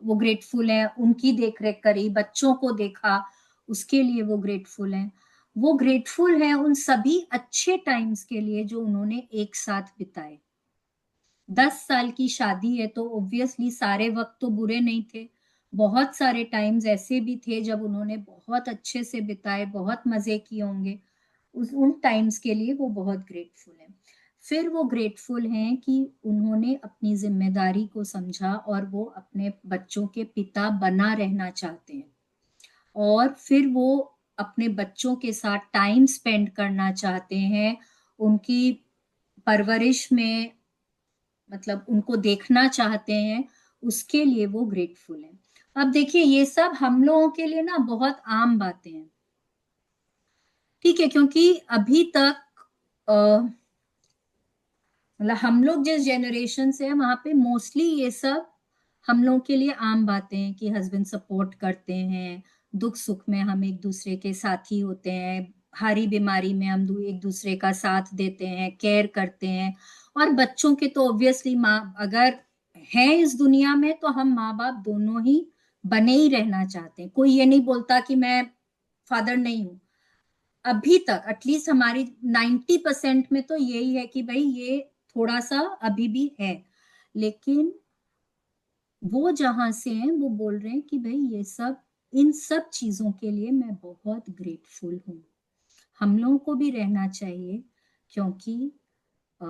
वो ग्रेटफुल है। उनकी देखरेख करी, बच्चों को देखा, उसके लिए वो ग्रेटफुल है। वो ग्रेटफुल है उन सभी अच्छे टाइम्स के लिए जो उन्होंने एक साथ बिताए। 10 साल की शादी है तो ऑब्वियसली सारे वक्त तो बुरे नहीं थे, बहुत सारे टाइम्स ऐसे भी थे जब उन्होंने बहुत अच्छे से बिताए, बहुत मजे किए होंगे। उन टाइम्स के लिए वो बहुत ग्रेटफुल है। फिर वो ग्रेटफुल हैं कि उन्होंने अपनी जिम्मेदारी को समझा और वो अपने बच्चों के पिता बना रहना चाहते हैं, और फिर वो अपने बच्चों के साथ टाइम स्पेंड करना चाहते हैं, उनकी परवरिश में, मतलब उनको देखना चाहते हैं, उसके लिए वो ग्रेटफुल हैं। अब देखिए ये सब हम लोगों के लिए ना बहुत आम बातें हैं, ठीक है, क्योंकि अभी तक मतलब हम लोग जिस जनरेशन से हैं वहां पे मोस्टली ये सब हम लोग के लिए आम बातें हैं कि हस्बैंड सपोर्ट करते हैं, दुख सुख में हम एक दूसरे के साथी होते हैं, भारी बीमारी में हम एक दूसरे का साथ देते हैं, केयर करते हैं। और बच्चों के तो ऑब्वियसली माँ अगर है इस दुनिया में तो हम माँ बाप दोनों ही बने ही रहना चाहते हैं। कोई ये नहीं बोलता कि मैं फादर नहीं हूँ। अभी तक एटलीस्ट हमारी 90% में तो यही है कि भाई ये थोड़ा सा अभी भी है, लेकिन वो जहां से हैं वो बोल रहे हैं कि भाई ये सब, इन सब चीजों के लिए मैं बहुत ग्रेटफुल हूँ। हम लोगों को भी रहना चाहिए, क्योंकि अ,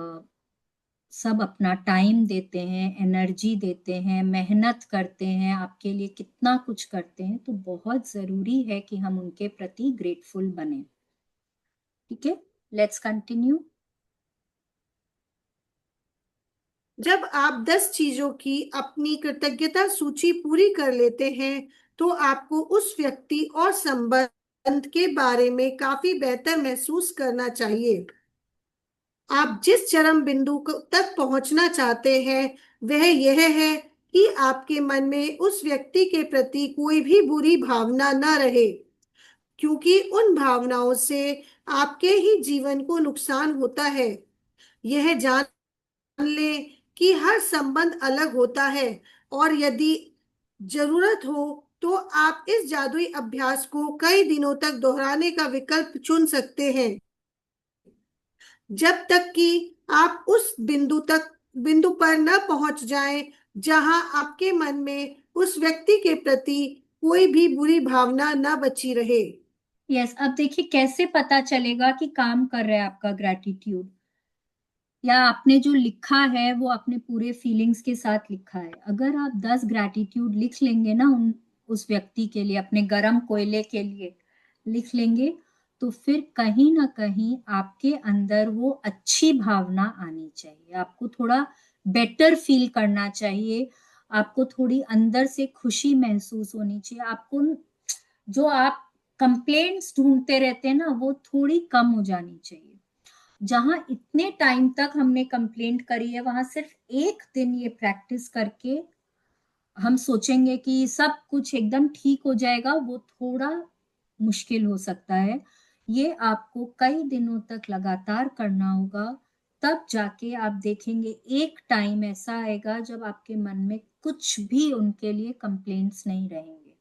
सब अपना टाइम देते हैं, एनर्जी देते हैं, मेहनत करते हैं, आपके लिए कितना कुछ करते हैं, तो बहुत जरूरी है कि हम उनके प्रति ग्रेटफुल बने। ठीक है, लेट्स कंटिन्यू। जब आप 10 चीजों की अपनी कृतज्ञता सूची पूरी कर लेते हैं तो आपको उस व्यक्ति और संबंध के बारे में काफी बेहतर महसूस करना चाहिए। आप जिस चरम बिंदु तक पहुंचना चाहते हैं वह यह है कि आपके मन में उस व्यक्ति के प्रति कोई भी बुरी भावना न रहे, क्योंकि उन भावनाओं से आपके ही जीवन को नुकसान होता है। यह जान ले कि हर संबंध अलग होता है, और यदि जरूरत हो तो आप इस जादुई अभ्यास को कई दिनों तक दोहराने का विकल्प चुन सकते हैं, जब तक कि आप उस बिंदु पर न पहुंच जाएं जहां आपके मन में उस व्यक्ति के प्रति कोई भी बुरी भावना न बची रहे। यस, अब देखिए कैसे पता चलेगा कि काम कर रहा है आपका ग्रैटिट्यूड, या आपने जो लिखा है वो अपने पूरे फीलिंग्स के साथ लिखा है। अगर आप 10 ग्रैटिट्यूड लिख लेंगे ना उस व्यक्ति के लिए, अपने गरम कोयले के लिए लिख लेंगे, तो फिर कहीं ना कहीं आपके अंदर वो अच्छी भावना आनी चाहिए, आपको थोड़ा बेटर फील करना चाहिए, आपको थोड़ी अंदर से खुशी महसूस होनी चाहिए, आपको जो आप कंप्लेंट्स ढूंढते रहते हैं ना वो थोड़ी कम हो जानी चाहिए। जहां इतने टाइम तक हमने कंप्लेंट करी है वहां सिर्फ एक दिन ये प्रैक्टिस करके हम सोचेंगे कि सब कुछ एकदम ठीक हो जाएगा, वो थोड़ा मुश्किल हो सकता है। ये आपको कई दिनों तक लगातार करना होगा, तब जाके आप देखेंगे एक टाइम ऐसा आएगा जब आपके मन में कुछ भी उनके लिए कंप्लेंट्स नहीं रहेंगे।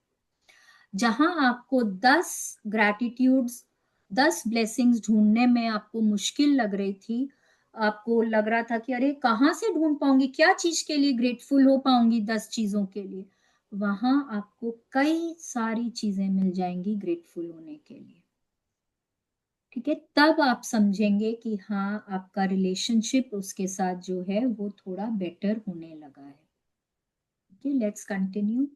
जहां आपको 10 ग्रैटिट्यूड्स, 10 ब्लेसिंग्स ढूंढने में आपको मुश्किल लग रही थी, आपको लग रहा था कि अरे कहाँ से ढूंढ पाऊंगी, क्या चीज के लिए ग्रेटफुल हो पाऊंगी 10 चीजों के लिए, वहां आपको कई सारी चीजें मिल जाएंगी ग्रेटफुल होने के लिए। ठीक है, तब आप समझेंगे कि हाँ, आपका रिलेशनशिप उसके साथ जो है वो थोड़ा बेटर होने लगा है। Okay, let's continue.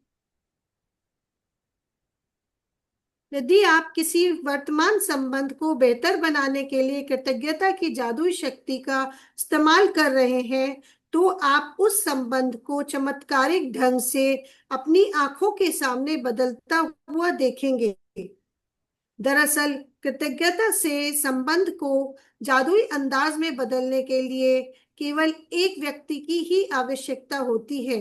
यदि आप किसी वर्तमान संबंध को बेहतर बनाने के लिए कृतज्ञता की जादुई शक्ति का इस्तेमाल कर रहे हैं, तो आप उस संबंध को चमत्कारिक ढंग से अपनी आंखों के सामने बदलता हुआ देखेंगे। दरअसल कृतज्ञता से संबंध को जादुई अंदाज में बदलने के लिए केवल एक व्यक्ति की ही आवश्यकता होती है,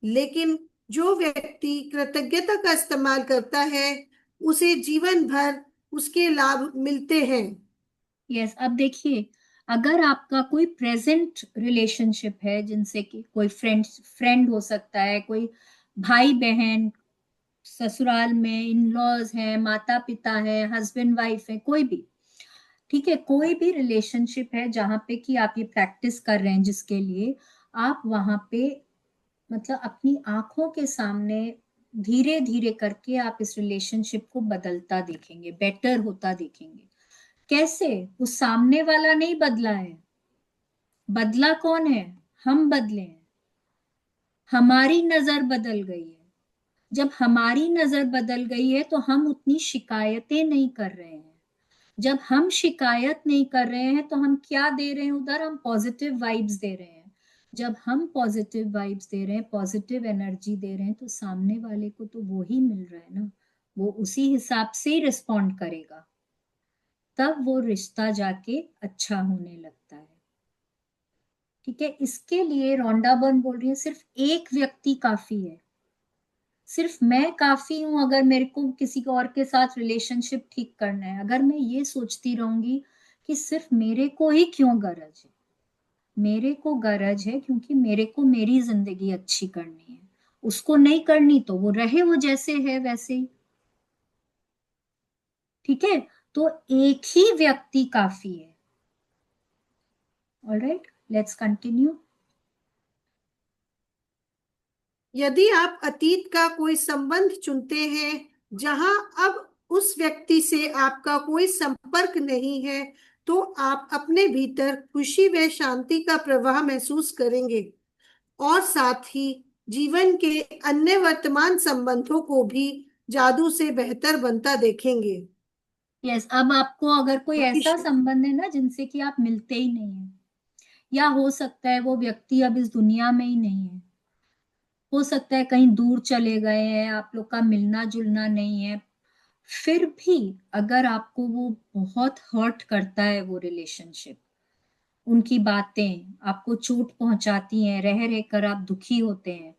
लेकिन जो व्यक्ति कृतज्ञता का इस्तेमाल करता है उसे जीवन भर उसके लाभ मिलते हैं। यस, अब देखिए, अगर आपका कोई प्रेजेंट रिलेशनशिप है, जिनसे कि कोई फ्रेंड हो सकता है, कोई भाई बहन, ससुराल में इन लॉज है, माता पिता है, हस्बैंड वाइफ है, कोई भी, ठीक है, कोई भी रिलेशनशिप है जहां पे कि आप ये प्रैक्टिस कर रहे हैं, जिसके लिए आप वहां पे मतलब अपनी आंखों के सामने धीरे धीरे करके आप इस रिलेशनशिप को बदलता देखेंगे, बेटर होता देखेंगे। कैसे? उस सामने वाला नहीं बदला है, बदला कौन है? हम बदले हैं, हमारी नजर बदल गई है। जब हमारी नजर बदल गई है तो हम उतनी शिकायतें नहीं कर रहे हैं। जब हम शिकायत नहीं कर रहे हैं तो हम क्या दे रहे हैं उधर? हम पॉजिटिव वाइब्स दे रहे हैं। जब हम पॉजिटिव वाइब्स दे रहे हैं, पॉजिटिव एनर्जी दे रहे हैं, तो सामने वाले को तो वो ही मिल रहा है ना, वो उसी हिसाब से ही रिस्पॉन्ड करेगा, तब वो रिश्ता जाके अच्छा होने लगता है। ठीक है, इसके लिए रोंडा बर्न बोल रही है सिर्फ एक व्यक्ति काफी है, सिर्फ मैं काफी हूं अगर मेरे को किसी को और के साथ रिलेशनशिप ठीक करना है। अगर मैं ये सोचती रहूंगी कि सिर्फ मेरे को ही क्यों गरज है, मेरे को गरज है क्योंकि मेरे को मेरी जिंदगी अच्छी करनी है, उसको नहीं करनी तो वो रहे वो जैसे है वैसे ही। ठीक है, तो एक ही व्यक्ति काफी है। Alright, let's continue. यदि आप अतीत का कोई संबंध चुनते हैं जहां अब उस व्यक्ति से आपका कोई संपर्क नहीं है, तो आप अपने भीतर खुशी व शांति का प्रवाह महसूस करेंगे और साथ ही जीवन के अन्य वर्तमान संबंधों को भी जादू से बेहतर बनता देखेंगे। यस, अब आपको अगर कोई ऐसा भविष्य संबंध है ना जिनसे कि आप मिलते ही नहीं है, या हो सकता है वो व्यक्ति अब इस दुनिया में ही नहीं है, हो सकता है कहीं दूर चले गए हैं, आप लोग का मिलना जुलना नहीं है, फिर भी अगर आपको वो बहुत हर्ट करता है वो रिलेशनशिप, उनकी बातें आपको चोट पहुंचाती हैं, रह रहकर आप दुखी होते हैं,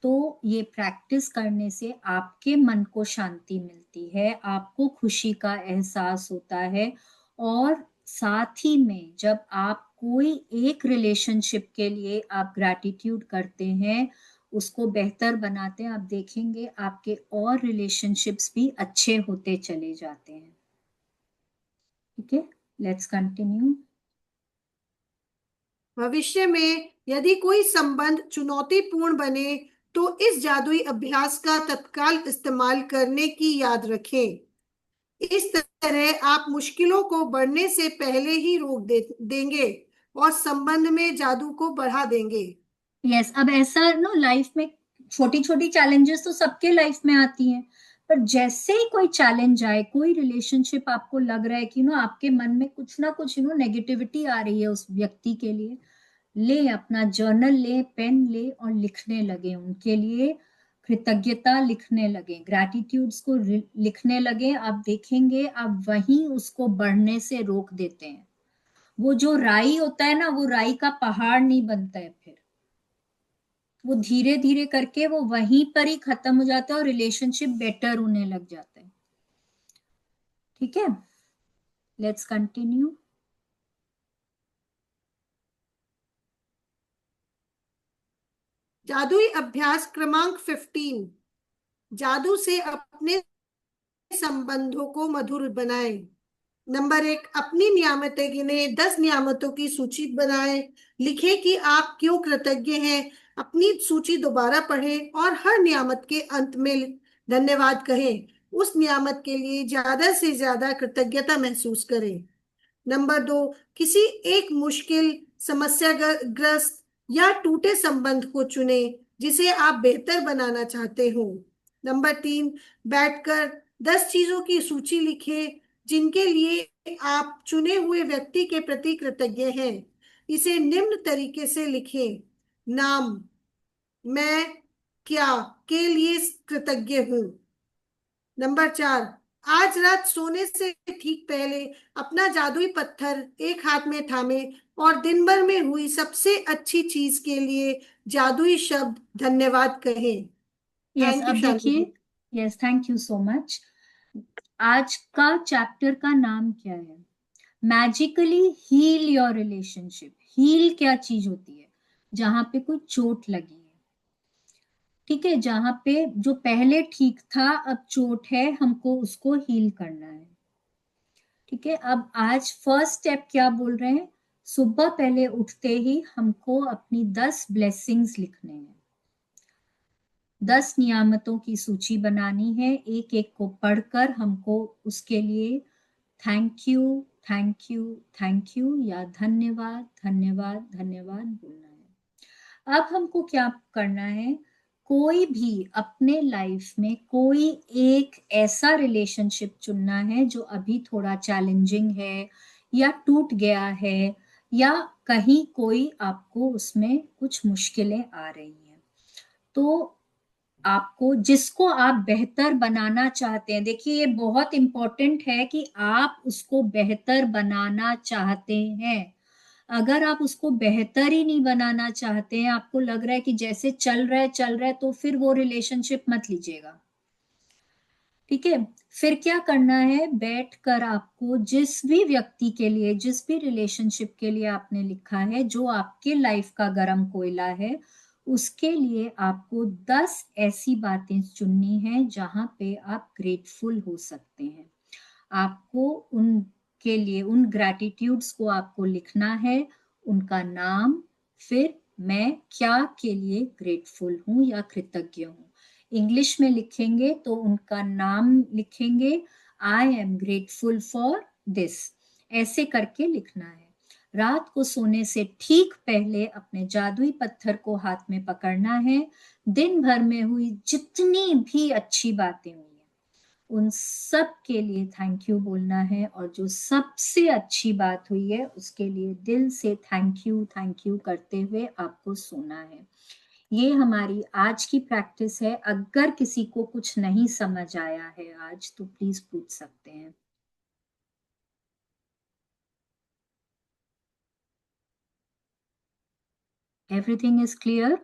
तो ये प्रैक्टिस करने से आपके मन को शांति मिलती है, आपको खुशी का एहसास होता है। और साथ ही में जब आप कोई एक रिलेशनशिप के लिए आप ग्रैटिट्यूड करते हैं, उसको बेहतर बनाते हैं, आप देखेंगे आपके और रिलेशनशिप्स भी अच्छे होते चले जाते हैं। ठीक है, लेट्स कंटिन्यू। भविष्य में यदि कोई संबंध चुनौतीपूर्ण बने, तो इस जादुई अभ्यास का तत्काल इस्तेमाल करने की याद रखें। इस तरह आप मुश्किलों को बढ़ने से पहले ही रोक देंगे और संबंध में जादू को बढ़ा देंगे। यस, अब ऐसा ना, लाइफ में छोटी छोटी चैलेंजेस तो सबके लाइफ में आती हैं, पर जैसे ही कोई चैलेंज आए, कोई रिलेशनशिप आपको लग रहा है कि आपके मन में कुछ ना कुछ नेगेटिविटी आ रही है उस व्यक्ति के लिए, ले अपना जर्नल ले, पेन ले और लिखने लगे उनके लिए, कृतज्ञता लिखने लगे, ग्रैटिट्यूड्स को लिखने लगे। आप देखेंगे आप वहीं उसको बढ़ने से रोक देते हैं। वो जो राई होता है ना, वो राई का पहाड़ नहीं बनता है, फिर वो धीरे धीरे करके वो वहीं पर ही खत्म हो जाता है और रिलेशनशिप बेटर होने लग जाता है। ठीक है, लेट्स कंटिन्यू। जादुई अभ्यास क्रमांक 15। जादू से अपने संबंधों को मधुर बनाएं। नंबर 1, अपनी नियामतें गिने, 10 नियामतों की सूची बनाएं। लिखें कि आप क्यों कृतज्ञ हैं अपनी सूची दोबारा पढ़ें और हर नियामत के अंत में धन्यवाद कहें। उस नियामत के लिए ज्यादा से ज्यादा कृतज्ञता महसूस करें। नंबर 2, किसी एक मुश्किल, समस्याग्रस्त या टूटे संबंध को चुने जिसे आप बेहतर बनाना चाहते हो। नंबर 3, बैठकर 10 चीजों की सूची लिखें जिनके लिए आप चुने हुए व्यक्ति के प्रति कृतज्ञ हैं। इसे निम्न तरीके से लिखें। नाम, मैं, क्या के लिए कृतज्ञ हूँ। नंबर 4, आज रात सोने से ठीक पहले अपना जादुई पत्थर एक हाथ में थामे और दिन भर में हुई सबसे अच्छी चीज के लिए जादुई शब्द धन्यवाद कहें। यस, थैंक यू अब देखिए, Shalini. Yes, thank you so much. आज का चैप्टर का नाम क्या है? Magically heal your relationship. Heal क्या चीज होती है? जहां पे कोई चोट लगी है, ठीक है, जहां पे जो पहले ठीक था अब चोट है, हमको उसको हील करना है। ठीक है, अब आज फर्स्ट स्टेप क्या बोल रहे हैं? सुबह पहले उठते ही हमको अपनी 10 ब्लेसिंग्स लिखने हैं। 10 नियामतों की सूची बनानी है। एक एक को पढ़कर हमको उसके लिए thank you, thank you, thank you या धन्यवाद, धन्यवाद, धन्यवाद बोलना है। अब हमको क्या करना है? कोई भी अपने लाइफ में कोई एक ऐसा रिलेशनशिप चुनना है जो अभी थोड़ा चैलेंजिंग है या टूट गया है या कहीं कोई आपको उसमें कुछ मुश्किलें आ रही हैं। तो आपको जिसको आप बेहतर बनाना चाहते हैं, देखिए ये बहुत इंपॉर्टेंट है कि आप उसको बेहतर बनाना चाहते हैं। अगर आप उसको बेहतर ही नहीं बनाना चाहते हैं, आपको लग रहा है कि जैसे चल रहा है, तो फिर वो रिलेशनशिप मत लीजिएगा। ठीक है, फिर क्या करना है? बैठकर आपको जिस भी व्यक्ति के लिए, जिस भी रिलेशनशिप के लिए आपने लिखा है, जो आपके लाइफ का गरम कोयला है, उसके लिए आपको 10 ऐसी बातें चुननी है जहां पे आप ग्रेटफुल हो सकते हैं। आपको उनके लिए, उन ग्रैटिट्यूड्स को आपको लिखना है, उनका नाम, फिर मैं क्या के लिए ग्रेटफुल हूं या कृतज्ञ हूं। इंग्लिश में लिखेंगे तो उनका नाम लिखेंगे, I am grateful for this, ऐसे करके लिखना है। रात को सोने से ठीक पहले अपने जादुई पत्थर को हाथ में पकड़ना है। दिन भर में हुई जितनी भी अच्छी बातें हुई हैं, उन सब के लिए थैंक यू बोलना है, और जो सबसे अच्छी बात हुई है उसके लिए दिल से थैंक यू करते हुए आपको सोना है। ये हमारी आज की प्रैक्टिस है। अगर किसी को कुछ नहीं समझ आया है आज, तो प्लीज पूछ सकते हैं। Everything is clear?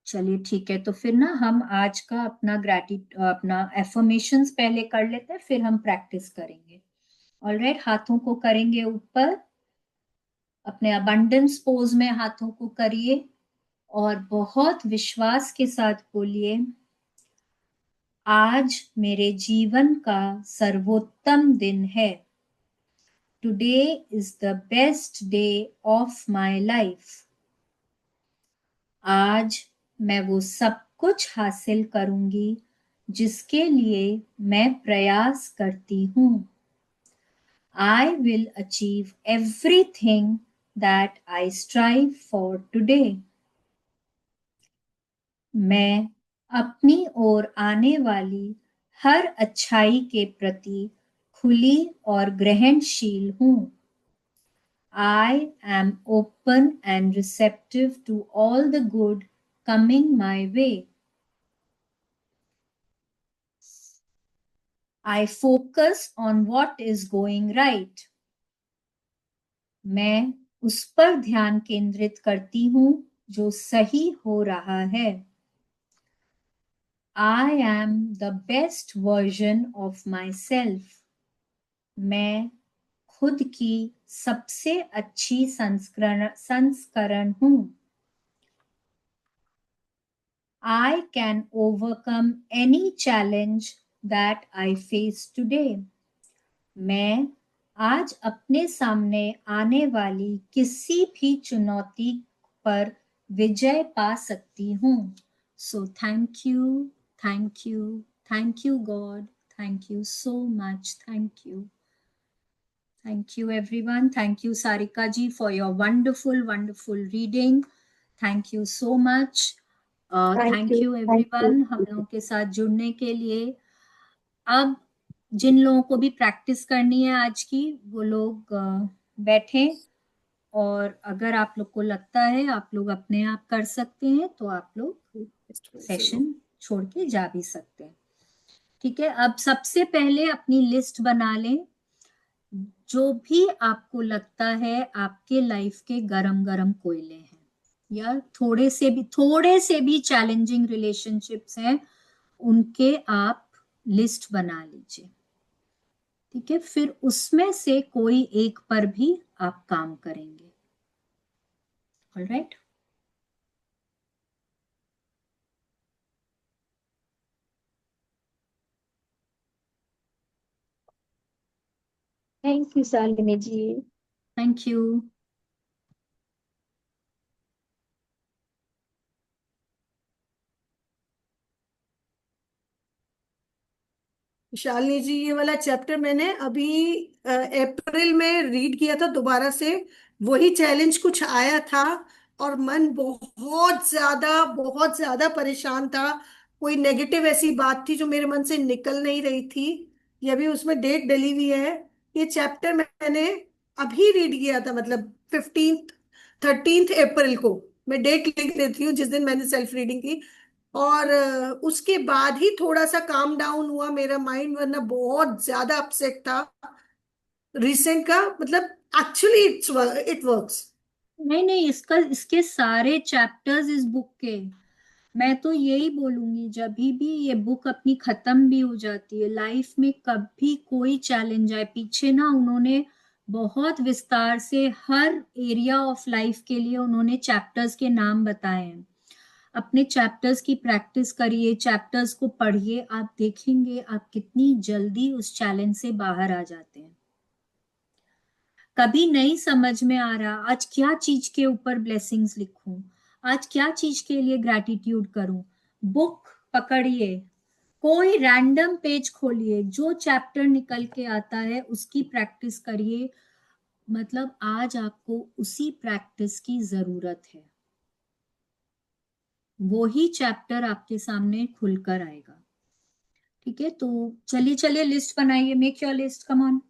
चलिए ठीक है, तो फिर ना हम आज का अपना एफर्मेशंस पहले कर लेते हैं, फिर हम प्रैक्टिस करेंगे। ऑलराइट, हाथों को करेंगे ऊपर, अपने अबंडेंस पोज में हाथों को करिए और बहुत विश्वास के साथ बोलिए, आज मेरे जीवन का सर्वोत्तम दिन है। Today is the best day of my life. आज मैं वो सब कुछ हासिल करूंगी जिसके लिए मैं प्रयास करती हूँ। I will achieve everything that I strive for today. मैं अपनी ओर आने वाली हर अच्छाई के प्रति खुली और ग्रहणशील हूँ। I am open and receptive to all the good coming my way. I focus on what is going right. मैं उस पर ध्यान केंद्रित करती हूँ जो सही हो रहा है। I am the best version of myself. मैं खुद की सबसे अच्छी संस्करण हूँ। I can overcome any challenge that I face today. मैं आज अपने सामने आने वाली किसी भी चुनौती पर विजय पा सकती हूँ। So thank you, thank you, thank you God, thank you so much, thank you. Thank you, everyone. Thank you, Sarika ji, for your wonderful, wonderful reading. Thank you so much. Thank you, thank everyone, हम you. लोगों के साथ जुड़ने के लिए। अब जिन लोगों को भी प्रैक्टिस करनी है आज की, वो लोग बैठें, और अगर आप लोग को लगता है आप लोग अपने आप कर सकते हैं तो आप लोग सेशन छोड़ के जा भी सकते हैं। ठीक है, अब सबसे पहले अपनी लिस्ट बना लें, जो भी आपको लगता है आपके लाइफ के गरम गरम कोयले हैं, या थोड़े से भी चैलेंजिंग रिलेशनशिप्स हैं, उनके आप लिस्ट बना लीजिए। ठीक है, फिर उसमें से कोई एक पर भी आप काम करेंगे। Alright. Thank you Shalini ji. Thank you. Shalini ji, ये वाला चैप्टर मैंने अभी अप्रैल में रीड किया था दोबारा से। वही चैलेंज कुछ आया था और मन बहुत ज्यादा परेशान था। कोई नेगेटिव ऐसी बात थी जो मेरे मन से निकल नहीं रही थी। ये अभी उसमें डेट डली हुई है। ये चैप्टर मैंने अभी रीड किया था, मतलब 13th अप्रैल को। मैं डेट लिख देती हूँ जिस दिन मैंने सेल्फ रीडिंग की। और उसके बाद ही थोड़ा सा काम डाउन हुआ मेरा माइंड, वरना बहुत ज्यादा अपसेट था। रिसेंट का मतलब एक्चुअली इट वर्क्स। नहीं नहीं, इसके सारे चैप्टर्स इस बुक के, मैं तो यही बोलूंगी, जब भी ये बुक अपनी खत्म भी हो जाती है, लाइफ में कभी कोई चैलेंज आए, पीछे ना उन्होंने बहुत विस्तार से हर एरिया ऑफ लाइफ के लिए उन्होंने चैप्टर्स के नाम बताए हैं। अपने चैप्टर्स की प्रैक्टिस करिए, चैप्टर्स को पढ़िए, आप देखेंगे आप कितनी जल्दी उस चैलेंज से बाहर आ जाते हैं। कभी नहीं समझ में आ रहा आज क्या चीज के ऊपर ब्लेसिंग्स लिखूं, आज क्या चीज के लिए ग्रैटिट्यूड करूं, बुक पकड़िए, कोई रैंडम पेज खोलिए, जो चैप्टर निकल के आता है उसकी प्रैक्टिस करिए। मतलब आज आपको उसी प्रैक्टिस की जरूरत है, वो ही चैप्टर आपके सामने खुलकर आएगा। ठीक है, तो चलिए चलिए लिस्ट बनाइए, make your list, come on.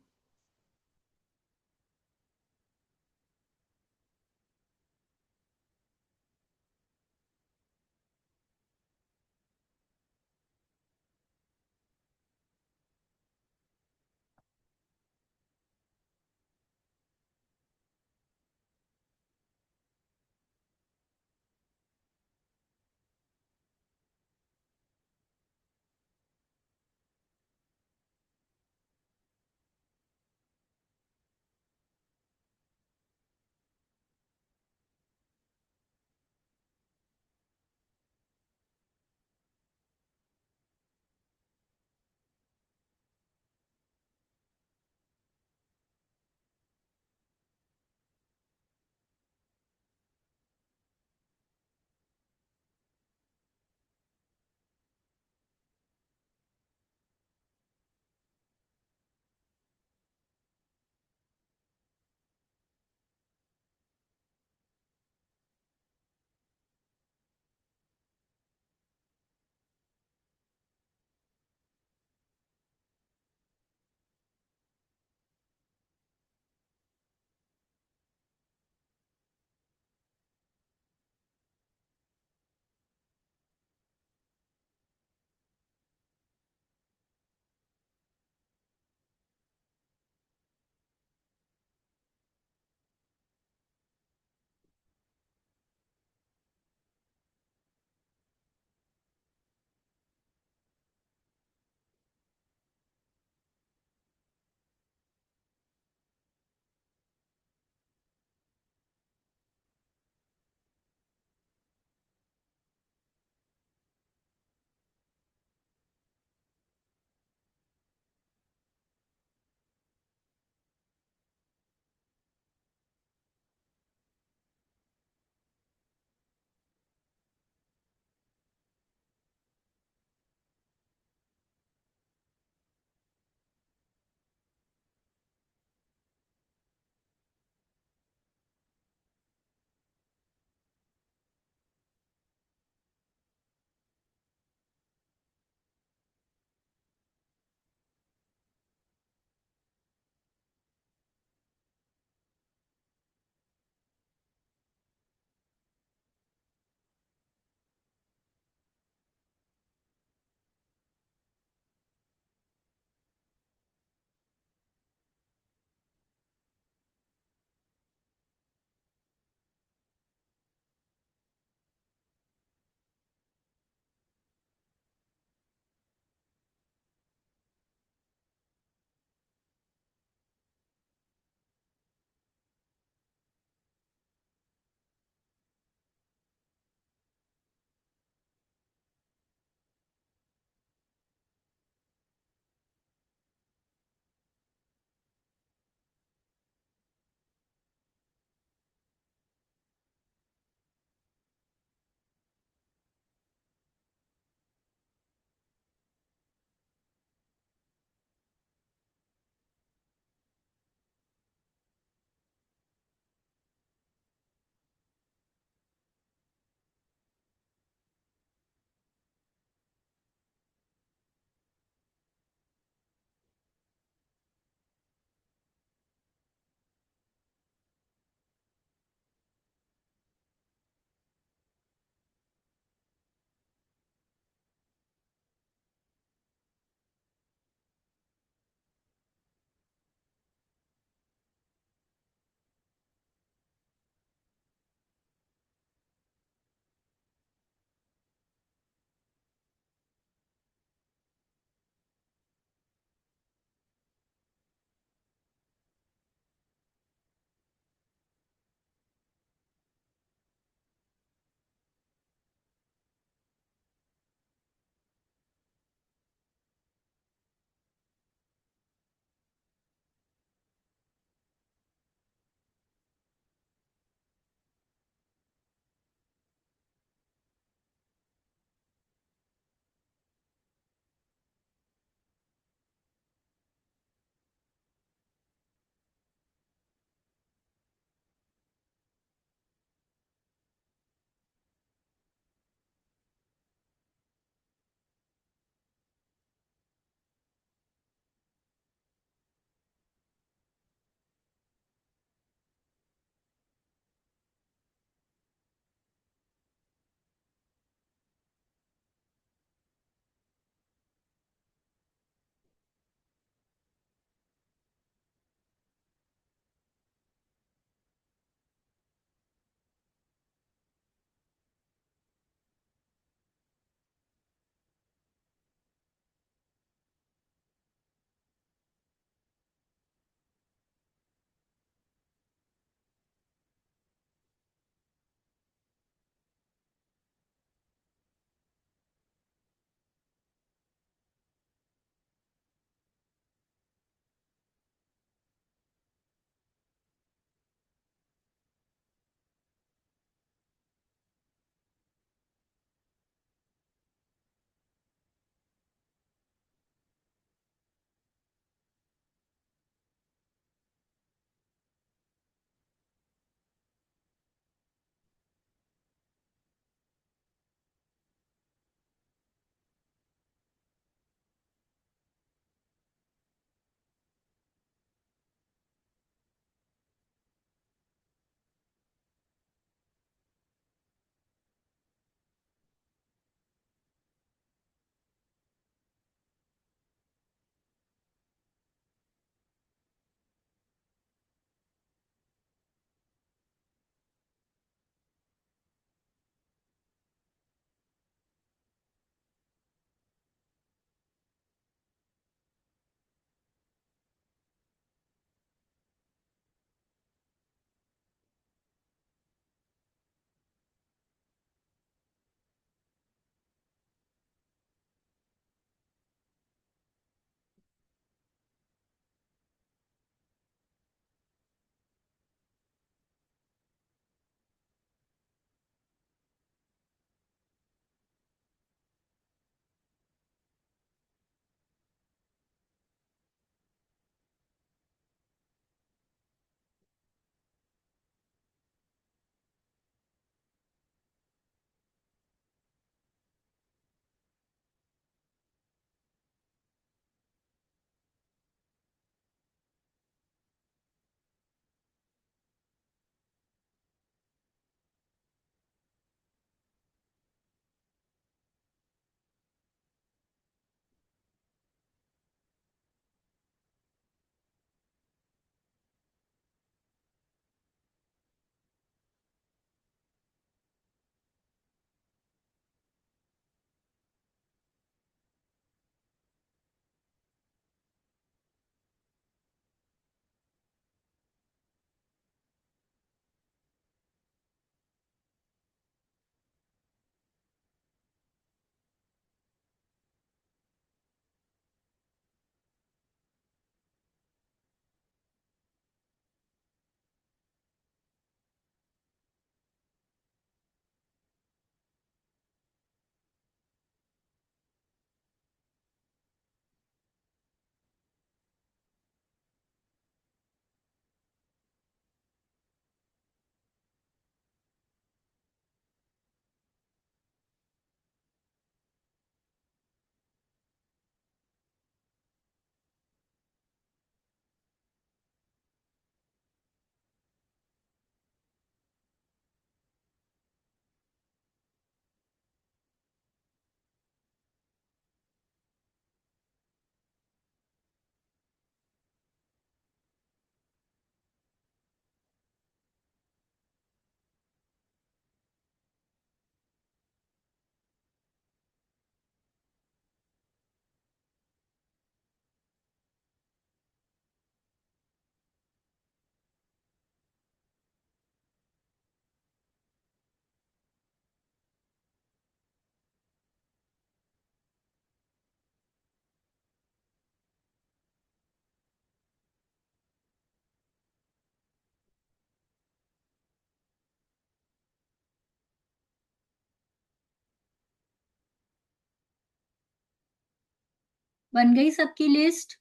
बन गई सबकी लिस्ट?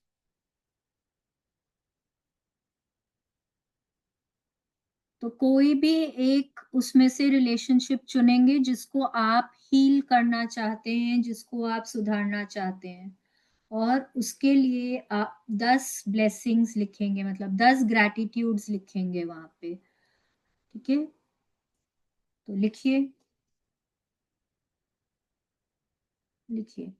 तो कोई भी एक उसमें से रिलेशनशिप चुनेंगे जिसको आप हील करना चाहते हैं, जिसको आप सुधारना चाहते हैं, और उसके लिए आप 10 ब्लेसिंग्स लिखेंगे, मतलब 10 ग्रैटिट्यूड्स लिखेंगे वहां पे। ठीक है, तो लिखिए, लिखिए।